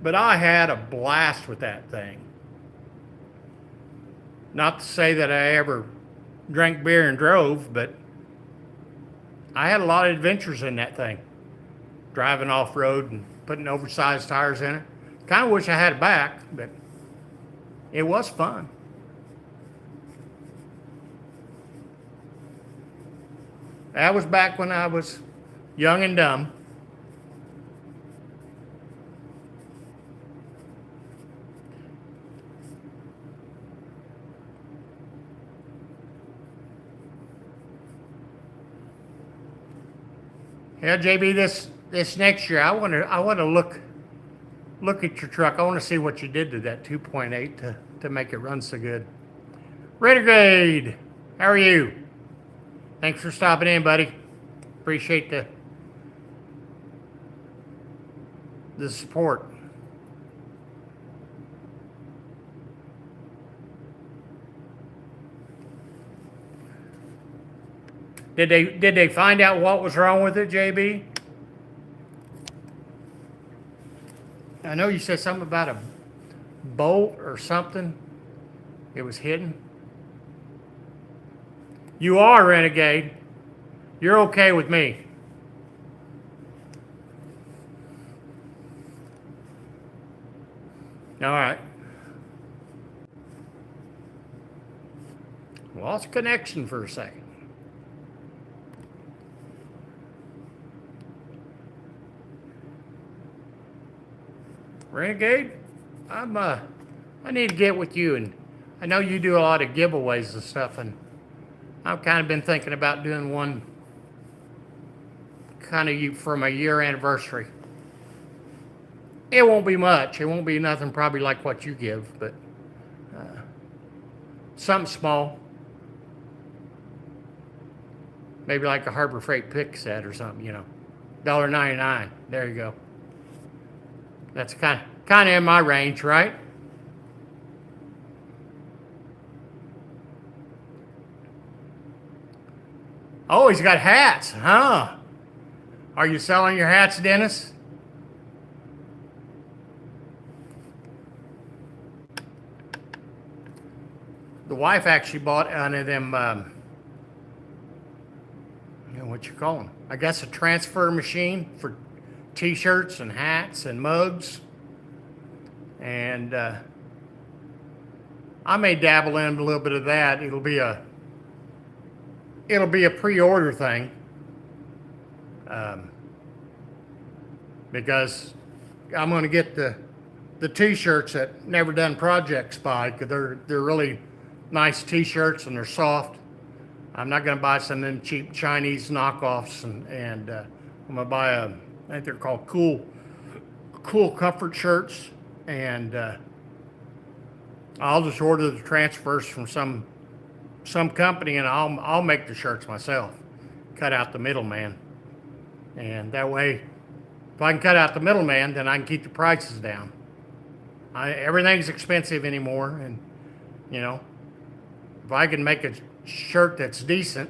but I had a blast with that thing. Not to say that I ever drank beer and drove, but I had a lot of adventures in that thing. Driving off-road and putting oversized tires in it. Kind of wish I had it back, but it was fun. That was back when I was young and dumb. Yeah, JB, this next year, I want to look at your truck. I want to see what you did to that 2.8 to make it run so good. Renegade, how are you? Thanks for stopping in, buddy. Appreciate the support. Did they find out what was wrong with it, JB? I know you said something about a bolt or something. It was hidden. You are, Renegade. You're okay with me. All right. Lost connection for a second. Renegade, I need to get with you, and I know you do a lot of giveaways and stuff, and I've kind of been thinking about doing one kind of for my year anniversary. It won't be much. It won't be nothing probably like what you give, but something small. Maybe like a Harbor Freight pick set or something, you know. $1.99. There you go. That's kind of in my range, right? Oh, he's got hats, huh? Are you selling your hats, Dennis? The wife actually bought one of them, what you call them? I guess a transfer machine for t-shirts and hats and mugs. And I may dabble in a little bit of that. It'll be a pre-order thing. Because I'm going to get the t-shirts that Never Done Projects buy, because they're really nice t-shirts and they're soft. I'm not going to buy some of them cheap Chinese knockoffs, and I'm going to buy I think they're called cool comfort shirts, and I'll just order the transfers from some company, and I'll make the shirts myself. Cut out the middleman, and that way, if I can cut out the middleman, then I can keep the prices down. Everything's expensive anymore, and if I can make a shirt that's decent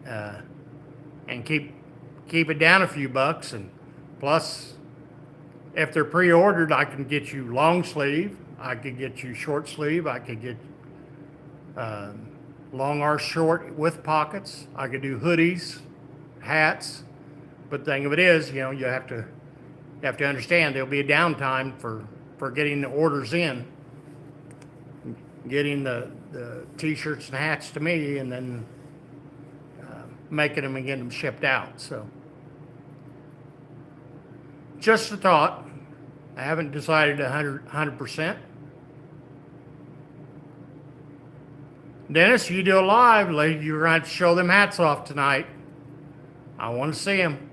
and keep it down a few bucks, and plus if they're pre-ordered, I can get you long sleeve, I could get you short sleeve, I could get long or short with pockets. I could do hoodies, hats. But the thing of it is, you have to understand there'll be a downtime for getting the orders in, getting the t-shirts and hats to me, and then making them and getting them shipped out. So just a thought. I haven't decided 100%. Dennis, you do a live. You're going to have to show them hats off tonight. I want to see them.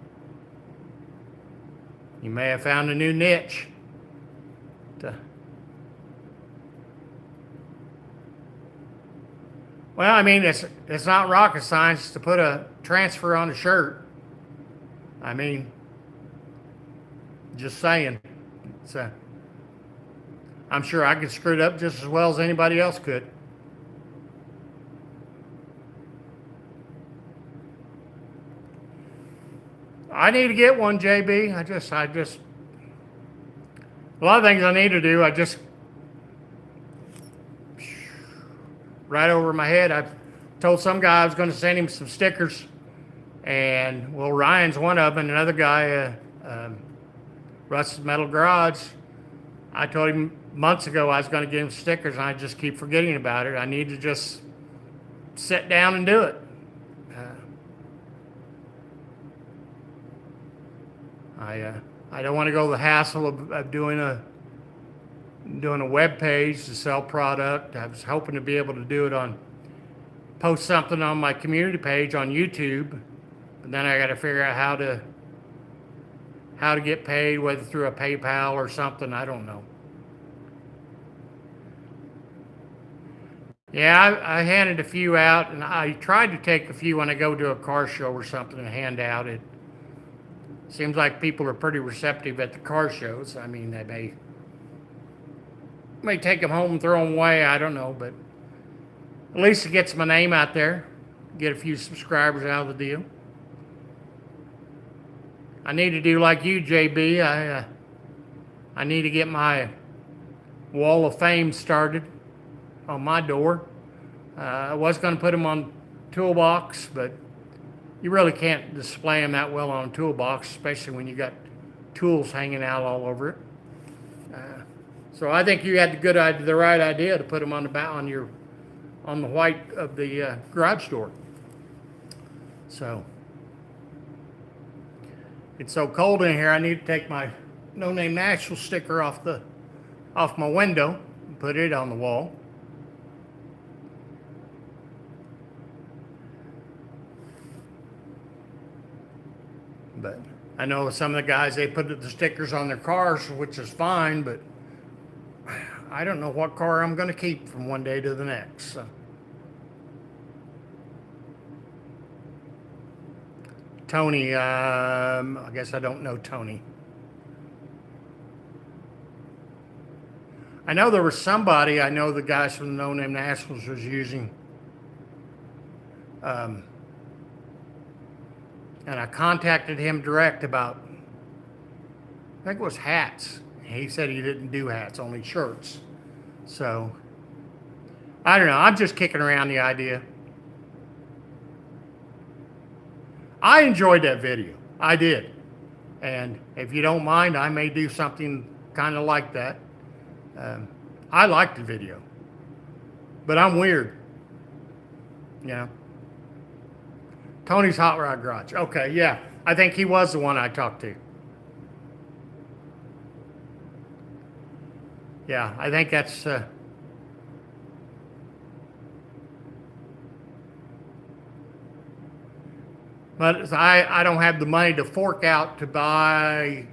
You may have found a new niche. Well, I mean, it's not rocket science to put a transfer on a shirt. I mean, just saying. I'm sure I could screw it up just as well as anybody else could. I need to get one, JB. I just, a lot of things I need to do, I just, right over my head. I told some guy I was going to send him some stickers, and well, Ryan's one of them, and another guy, Russ's Metal Garage. I told him months ago I was going to get him stickers, and I just keep forgetting about it. I need to just sit down and do it. I don't want to go the hassle of doing a web page to sell product. I was hoping to be able to do it post something on my community page on YouTube, but then I got to figure out how to get paid, whether through a PayPal or something. I don't know. Yeah, I handed a few out, and I tried to take a few when I go to a car show or something and hand out. It seems like people are pretty receptive at the car shows. I mean, they may take them home and throw them away. I don't know, but at least it gets my name out there, get a few subscribers out of the deal. I need to do like you, JB. I need to get my wall of fame started on my door. I was going to put them on Toolbox, but you really can't display them that well on a toolbox, especially when you got tools hanging out all over it. So I think you had the right idea to put them on the white of the garage door. So it's so cold in here. I need to take my No Name Nashville sticker off my window and put it on the wall. But I know some of the guys, they put the stickers on their cars, which is fine, but I don't know what car I'm going to keep from one day to the next. So. Tony, I guess I don't know Tony. I know there was somebody, I know the guys from the No Name Nationals was using, and I contacted him direct about, I think it was hats. He said he didn't do hats, only shirts. So, I don't know. I'm just kicking around the idea. I enjoyed that video. I did. And if you don't mind, I may do something kind of like that. I liked the video. But I'm weird. You know. Tony's Hot Rod Garage. Okay, yeah. I think he was the one I talked to. Yeah, I think that's... But I don't have the money to fork out to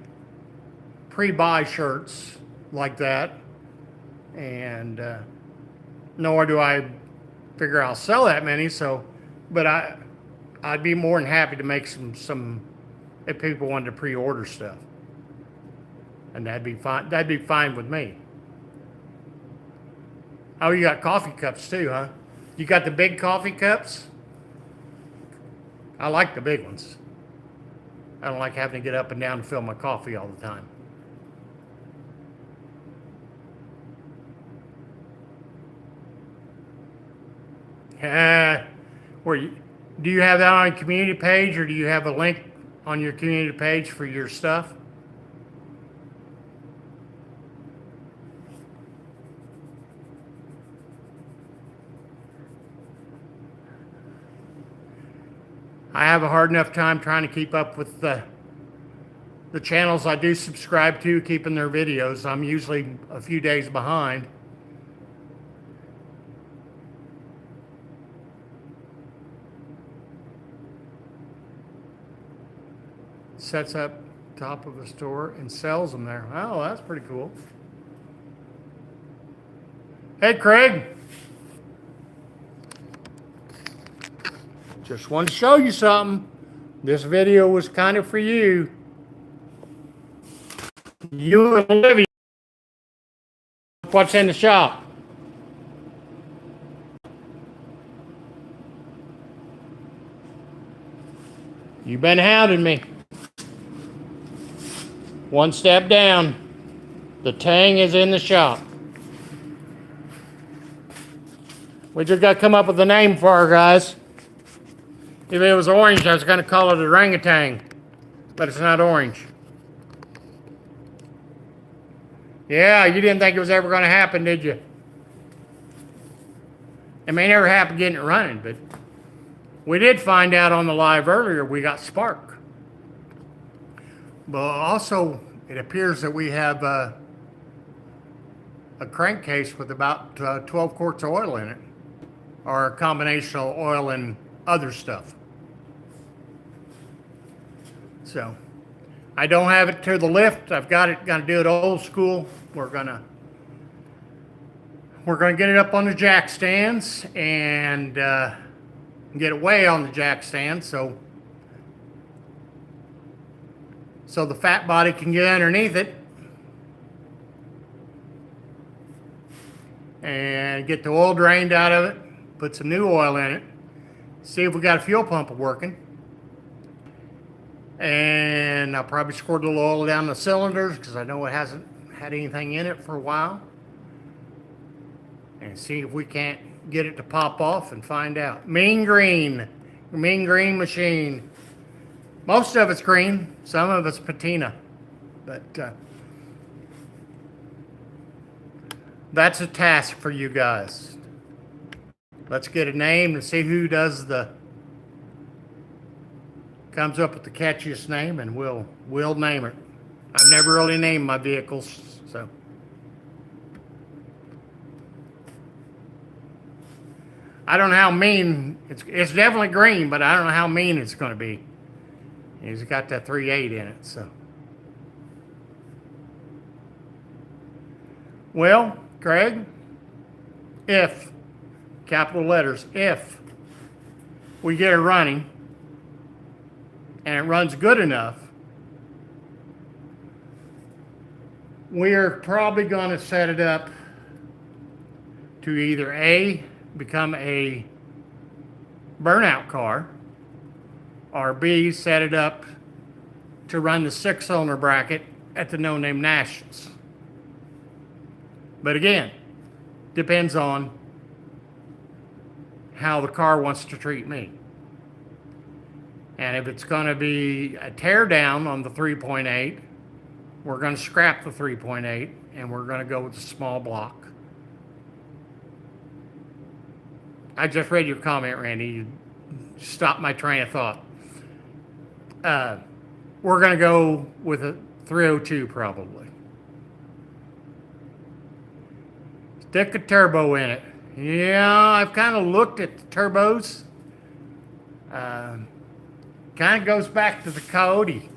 pre-buy shirts like that. And nor do I figure I'll sell that many. So, but I'd be more than happy to make some if people wanted to pre-order stuff. And that'd be fine. That'd be fine with me. Oh, you got coffee cups too, huh? You got the big coffee cups? I like the big ones. I don't like having to get up and down to fill my coffee all the time. Where you, do you have that on a community page, or do you have a link on your community page for your stuff? I have a hard enough time trying to keep up with the channels I do subscribe to, keeping their videos. I'm usually a few days behind. Sets up top of a store and sells them there. Oh, that's pretty cool. Hey, Craig. Just wanted to show you something. This video was kind of for you. You and Olivia. What's in the shop? You've been hounding me. One step down. The Tang is in the shop. We just got to come up with a name for her, guys. If it was orange, I was going to call it orangutan, but it's not orange. Yeah, you didn't think it was ever going to happen, did you? It may never happen getting it running, but we did find out on the live earlier we got spark. But also, it appears that we have a crankcase with about 12 quarts of oil in it, or a combination of oil and other stuff. So I don't have it to the lift. I've got it, gonna do it old school. We're gonna get it up on the jack stands and get it way on the jack stand so the fat body can get underneath it and get the oil drained out of it, put some new oil in it, see if we got a fuel pump working. And I'll probably squirt a little oil down the cylinders because I know it hasn't had anything in it for a while. And see if we can't get it to pop off and find out. Mean green machine. Most of it's green, some of it's patina. But that's a task for you guys. Let's get a name and see who does comes up with the catchiest name, and we'll name it. I've never really named my vehicles, so. I don't know how mean, it's definitely green, but I don't know how mean it's going to be. It's got that 3.8 in it, so. Well, Craig, if, capital letters, if we get it running, and it runs good enough, we're probably going to set it up to either A, become a burnout car, or B, set it up to run the 6-cylinder bracket at the No Name Nationals. But again, depends on how the car wants to treat me. And if it's going to be a tear down on the 3.8, we're going to scrap the 3.8 and we're going to go with the small block. I just read your comment, Randy. You stopped my train of thought. We're going to go with a 302 probably. Stick a turbo in it. Yeah, I've kind of looked at the turbos. Kind of goes back to the Coyote.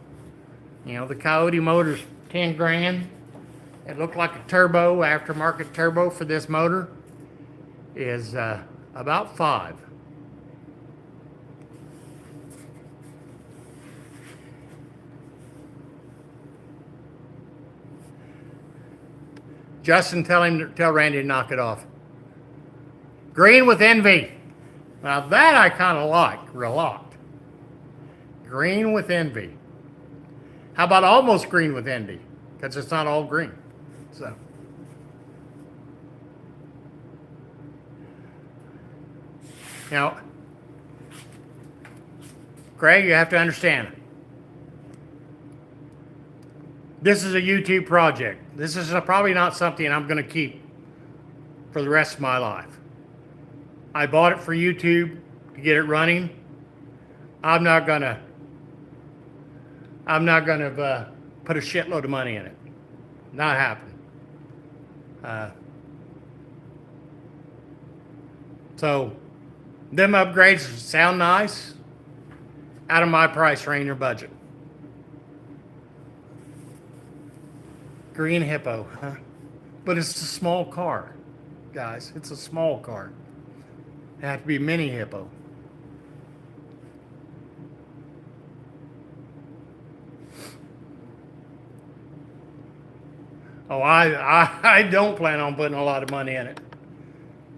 You know, the Coyote motor's 10 grand. It looked like a turbo, aftermarket turbo for this motor is about 5. Justin, tell Randy to knock it off. Green with envy. Now that I kind of like, real lot. Green with envy. How about almost green with envy? Because it's not all green. So. Now, Craig, you have to understand. This is a YouTube project. This is probably not something I'm going to keep for the rest of my life. I bought it for YouTube to get it running. I'm not gonna put a shitload of money in it. Not happening. So, them upgrades sound nice. Out of my price range or budget. Green Hippo, huh? But it's a small car, guys. It's a small car. It has to be mini Hippo. Oh, I don't plan on putting a lot of money in it.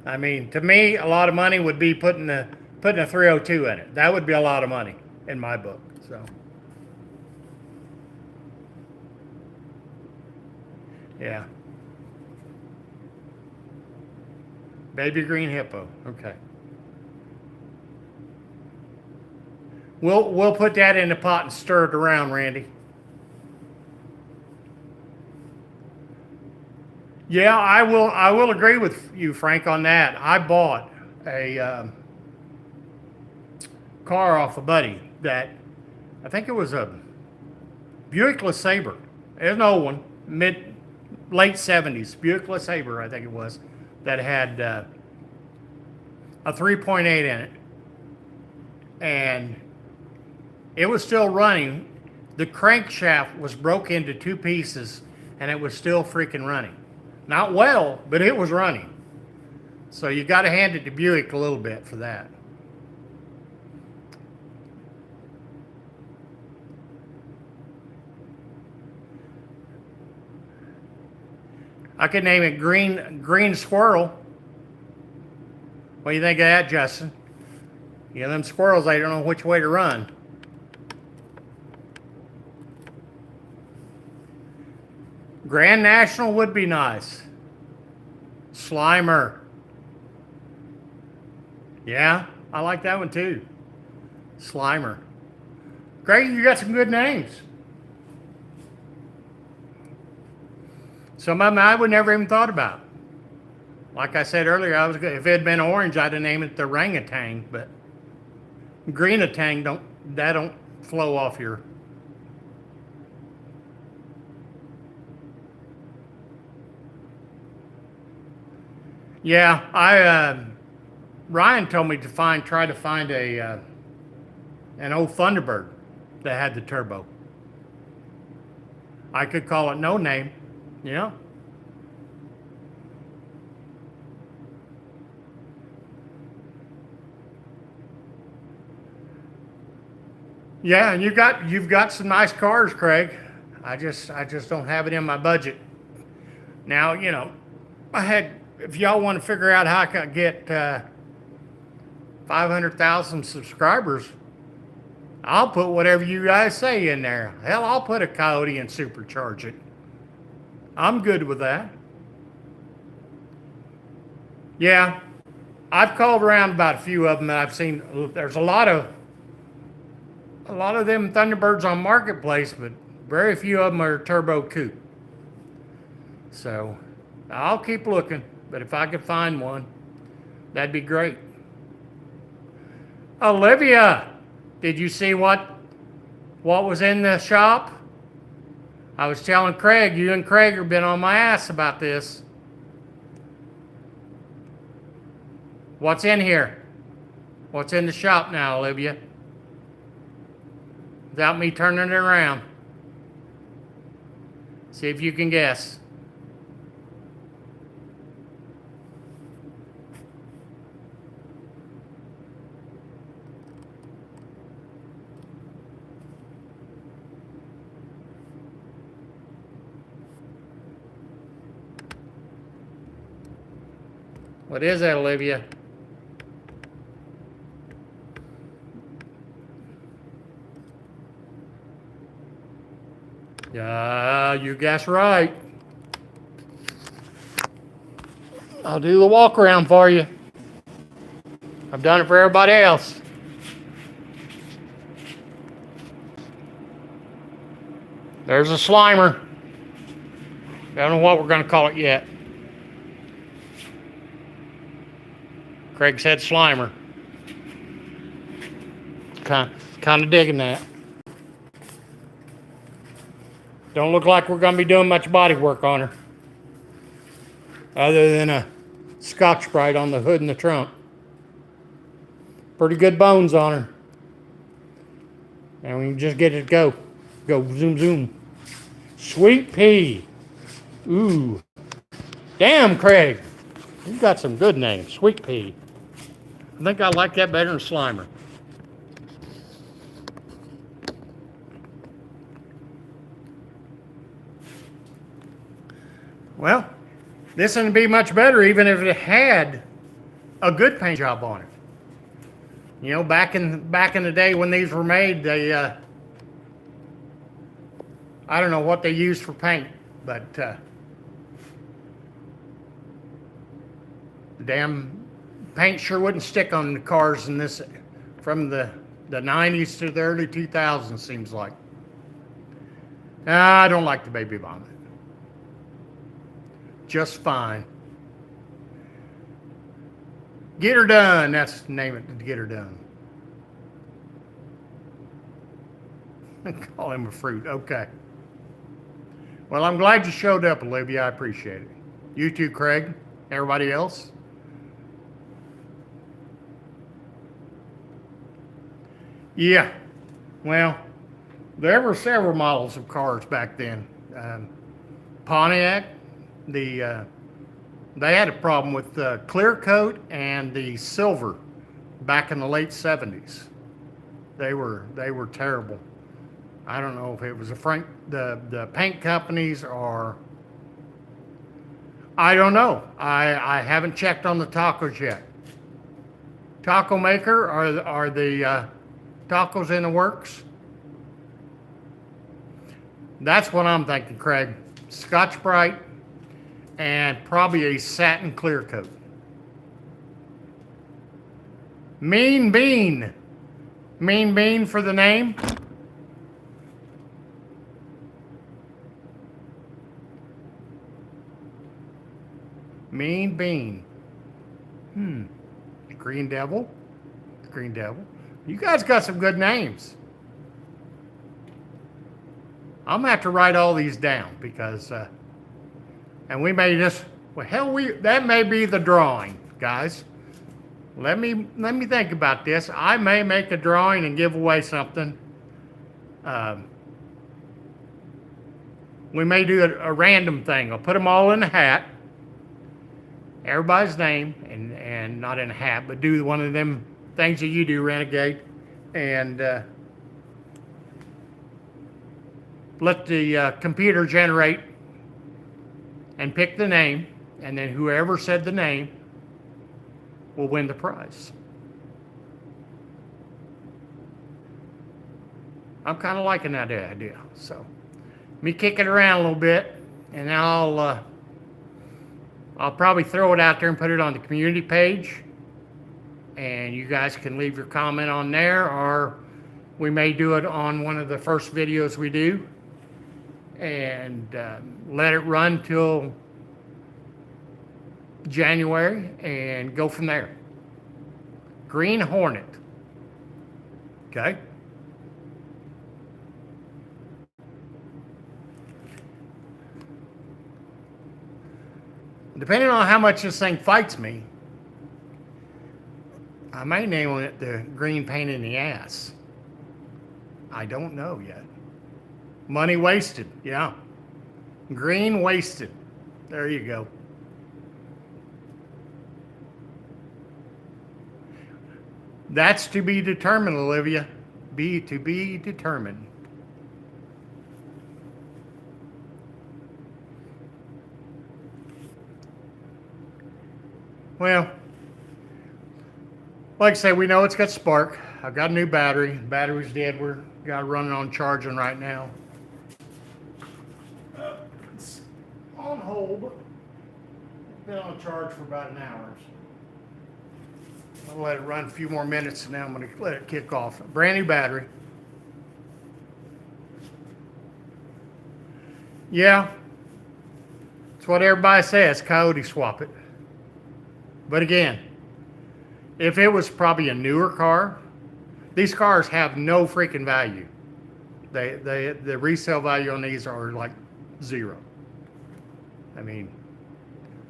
I mean, to me, a lot of money would be putting a 302 in it. That would be a lot of money in my book. So, yeah. Baby Green Hippo. Okay. We'll put that in the pot and stir it around, Randy. Yeah, I will agree with you, Frank, on that. I bought a car off a buddy that I think it was a Buick LeSabre. It's an old one, late 70s Buick LeSabre, I think it was, that had a 3.8 in it, and it was still running. The crankshaft was broke into two pieces, and it was still freaking running. Not well, but it was running. So you got to hand it to Buick a little bit for that. I could name it Green Squirrel. What do you think of that, Justin? You know, them squirrels, they don't know which way to run. Grand National would be nice. Slimer. Yeah, I like that one too. Slimer. Greg, you got some good names. Some of them I would never even thought about. Like I said earlier, if it had been orange, I'd have named it the Orangutan, but Greenatang don't flow off your. Yeah, Ryan told me to try to find an old Thunderbird that had the turbo. I could call it No Name, you know. Yeah, and you've got some nice cars, Craig. I just don't have it in my budget. Now, you know, if y'all want to figure out how I can get 500,000 subscribers, I'll put whatever you guys say in there. Hell, I'll put a Coyote and supercharge it. I'm good with that. Yeah, I've called around about a few of them that I've seen. There's a lot of them Thunderbirds on Marketplace, but very few of them are turbo coupe. So I'll keep looking, but if I could find one, that'd be great. Olivia, did you see what was in the shop? I was telling Craig, you and Craig have been on my ass about this. What's in here? What's in the shop now, Olivia? Without me turning it around. See if you can guess. What is that, Olivia? Yeah, you guessed right. I'll do the walk around for you. I've done it for everybody else. There's a Slimer. I don't know what we're going to call it yet. Craig said Slimer. Kind of digging that. Don't look like we're going to be doing much body work on her, other than a Scotch-Brite on the hood and the trunk. Pretty good bones on her. And we can just get it to go. Go zoom, zoom. Sweet pea. Ooh. Damn, Craig. You got some good names. Sweet pea. I think I like that better than Slimer. Well, this wouldn't be much better even if it had a good paint job on it. You know, back in the day when these were made, they I don't know what they used for paint, but the damn paint sure wouldn't stick on the cars in this from the 90s to the early 2000s, seems like. I don't like the baby bonnet. Just fine. Get her done. That's the name it. Get her done. Call him a fruit. Okay. Well, I'm glad you showed up, Olivia. I appreciate it. You too, Craig. Everybody else. Yeah. Well, there were several models of cars back then. Pontiac. They had a problem with the clear coat and the silver back in the late 70s. They were terrible. I don't know if it was the paint companies or I don't know. I haven't checked on the tacos yet. Taco maker, are the tacos in the works? That's what I'm thinking, Craig. Scotch-Brite and probably a satin clear coat. Mean Bean. Mean Bean for the name. Mean Bean. Green Devil. Green Devil. You guys got some good names. I'm gonna have to write all these down because and we may just, well, hell, that may be the drawing, guys. Let me think about this. I may make a drawing and give away something. We may do a random thing. I'll put them all in a hat. Everybody's name, and not in a hat, but do one of them things that you do, Renegade, and let the computer generate and pick the name, and then whoever said the name will win the prize. I'm kind of liking that idea. So, me kick it around a little bit, and I'll probably throw it out there and put it on the community page, and you guys can leave your comment on there, or we may do it on one of the first videos we do, and let it run till January and go from there. Green Hornet. Okay? Depending on how much this thing fights me, I may name it the Green Pain in the Ass. I don't know yet. Money wasted, yeah. Green wasted. There you go. That's to be determined, Olivia. To be determined. Well, like I say, we know it's got spark. I've got a new battery. The battery's dead. We're got it running on charging right now. It's on hold. It's been on charge for about an hour. I'll let it run a few more minutes and then I'm going to let it kick off. Brand new battery. Yeah, it's what everybody says, coyote swap it. But again, if it was probably a newer car, these cars have no freaking value. The resale value on these are like zero. I mean,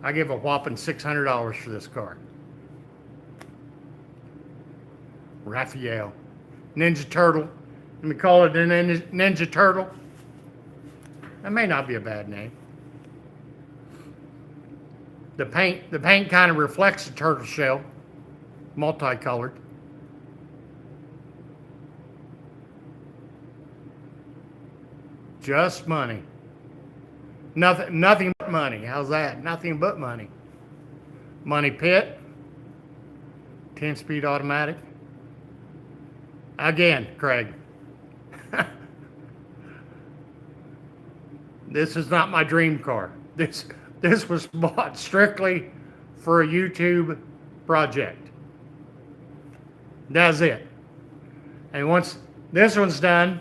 I give a whopping $600 for this car. Raphael. Ninja Turtle. Let me call it a Ninja Turtle. That may not be a bad name. The paint kind of reflects the turtle shell. Multicolored. Just money. Nothing but money. How's that? Nothing but money. Money pit. 10-speed automatic. Again, Craig. This is not my dream car. This was bought strictly for a YouTube project. That's it. And once this one's done,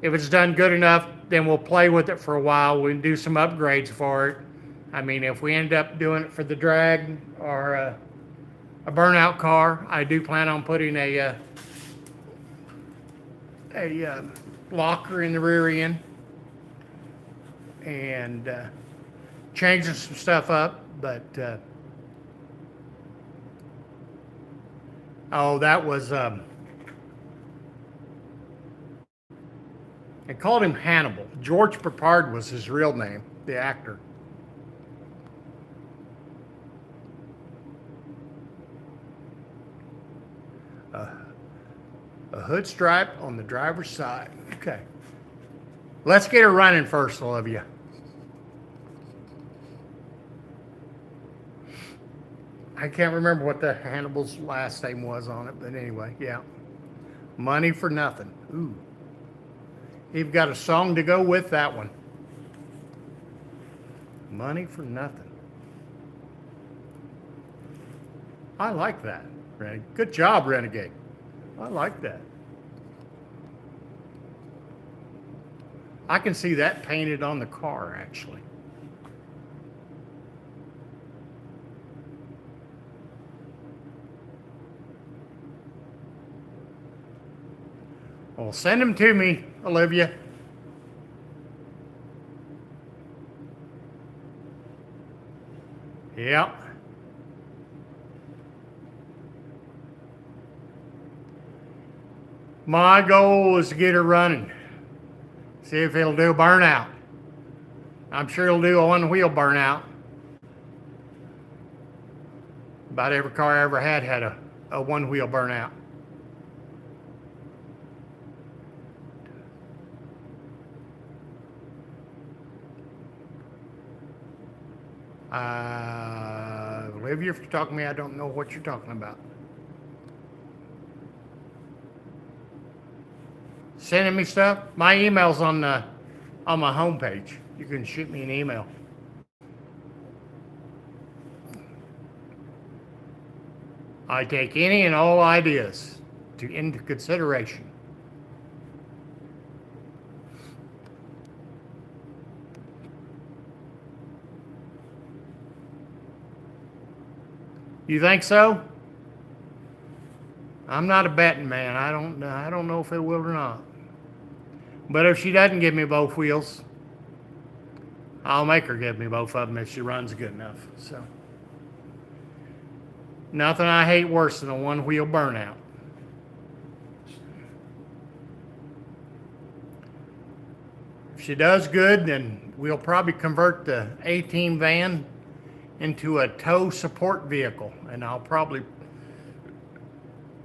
if it's done good enough, then we'll play with it for a while. We'll do some upgrades for it. I mean, if we end up doing it for the drag or a burnout car, I do plan on putting a locker in the rear end and changing some stuff up. But that was I called him Hannibal. George Peppard was his real name, the actor. A hood stripe on the driver's side. Okay. Let's get her running first, Olivia. I can't remember what the Hannibal's last name was on it, but anyway, yeah. Money for nothing. Ooh. You've got a song to go with that one. Money for nothing. I like that, Renegade. Good job, Renegade. I like that. I can see that painted on the car, actually. Well, send them to me, Olivia. Yep. My goal is to get her running. See if it'll do a burnout. I'm sure it'll do a one-wheel burnout. About every car I ever had a one-wheel burnout. Olivia, if you're talking to me, I don't know what you're talking about. Sending me stuff? My email's on my homepage. You can shoot me an email. I take any and all ideas into consideration. You think so? I'm not a betting man. I don't know if it will or not. But if she doesn't give me both wheels, I'll make her give me both of them if she runs good enough. So, nothing I hate worse than a one-wheel burnout. If she does good, then we'll probably convert the A-Team van into a tow support vehicle, and I'll probably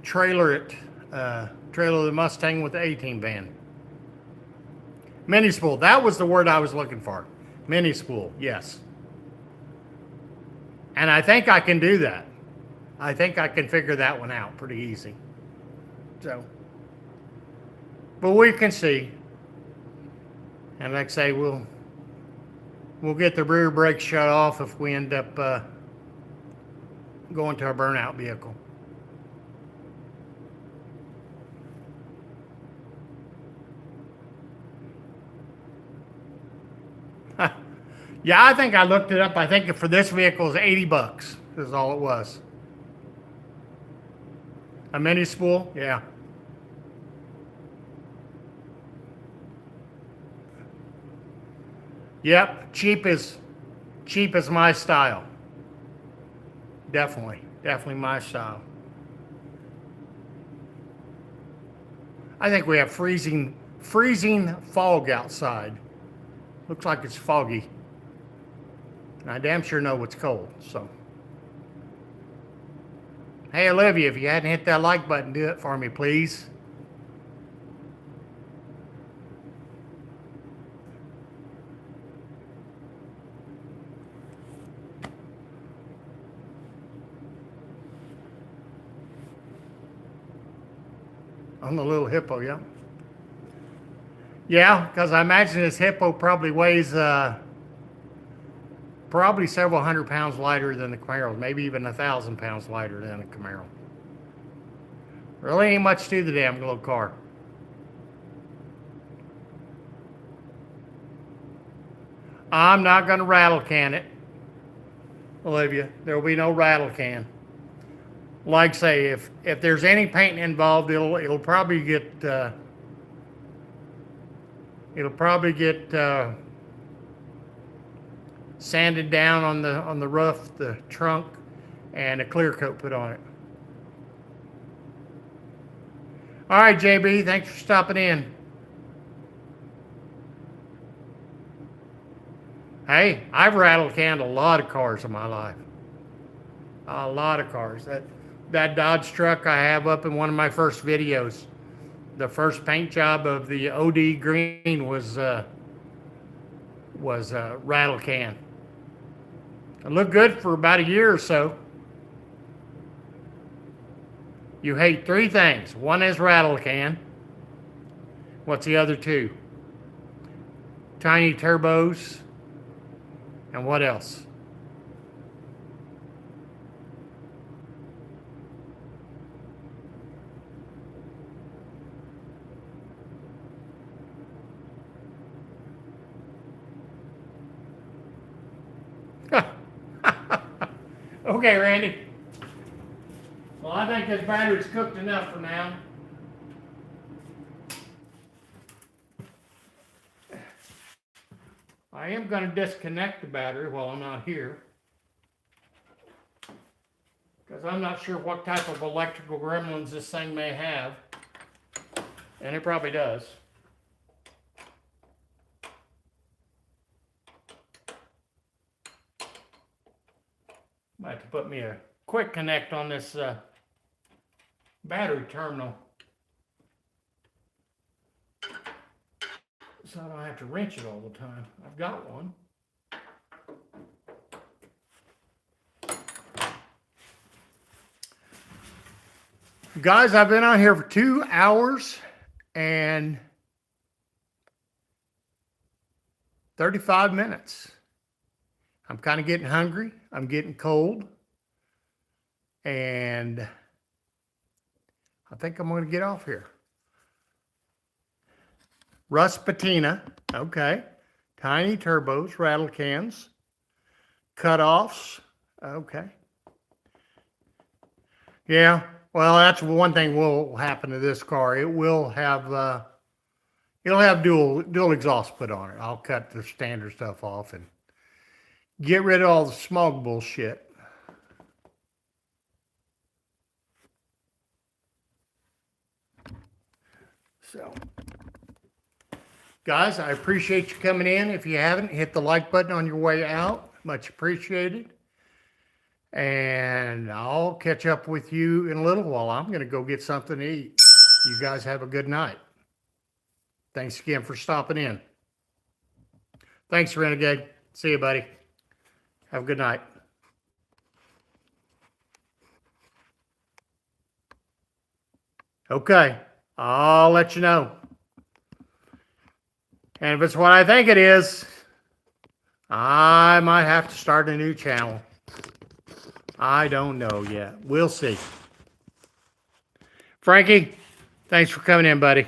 trailer the Mustang with the A-Team van. Mini spool, that was the word I was looking for. Mini spool, yes. And I think I can do that. I think I can figure that one out pretty easy. So, but we can see. And like I say, we'll get the rear brake shut off if we end up going to a burnout vehicle. Yeah, I think I looked it up. I think for this vehicle is $80 is all it was. A mini spool, yeah. Yep, cheap is my style. Definitely my style. I think we have freezing fog outside. Looks like it's foggy. And I damn sure know it's cold, so. Hey, Olivia, if you hadn't hit that like button, do it for me, please. On the little hippo, yeah. Yeah, because I imagine this hippo probably weighs probably several hundred pounds lighter than the Camaro, maybe even 1,000 pounds lighter than the Camaro. Really ain't much to the damn little car. I'm not going to rattle can it, Olivia. There will be no rattle can. Like say, if there's any paint involved, it'll probably get sanded down on the roof, the trunk, and a clear coat put on it. All right, JB, thanks for stopping in. Hey, I've rattle canned a lot of cars in my life. A lot of cars. That Dodge truck I have up in one of my first videos. The first paint job of the OD green was rattle can. It looked good for about a year or so. You hate three things. One is rattle can. What's the other two? Tiny turbos. And what else? Okay, Randy. Well, I think this battery's cooked enough for now. I am going to disconnect the battery while I'm out here, because I'm not sure what type of electrical gremlins this thing may have, and it probably does. Might have to put me a quick connect on this battery terminal, so I don't have to wrench it all the time. I've got one. Guys, I've been on here for 2 hours and 35 minutes. I'm kind of getting hungry. I'm getting cold. And I think I'm going to get off here. Rust patina. Okay. Tiny turbos, rattle cans. Cutoffs. Okay. Yeah. Well, that's one thing will happen to this car. It will have it'll have dual exhaust put on it. I'll cut the standard stuff off and get rid of all the smog bullshit. So, guys, I appreciate you coming in. If you haven't, hit the like button on your way out. Much appreciated. And I'll catch up with you in a little while. I'm going to go get something to eat. You guys have a good night. Thanks again for stopping in. Thanks, Renegade. See you, buddy. Have a good night. Okay, I'll let you know. And if it's what I think it is, I might have to start a new channel. I don't know yet. We'll see. Frankie, thanks for coming in, buddy.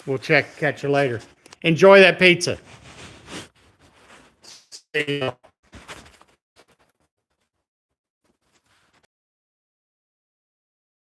We'll catch you later. Enjoy that pizza. See you.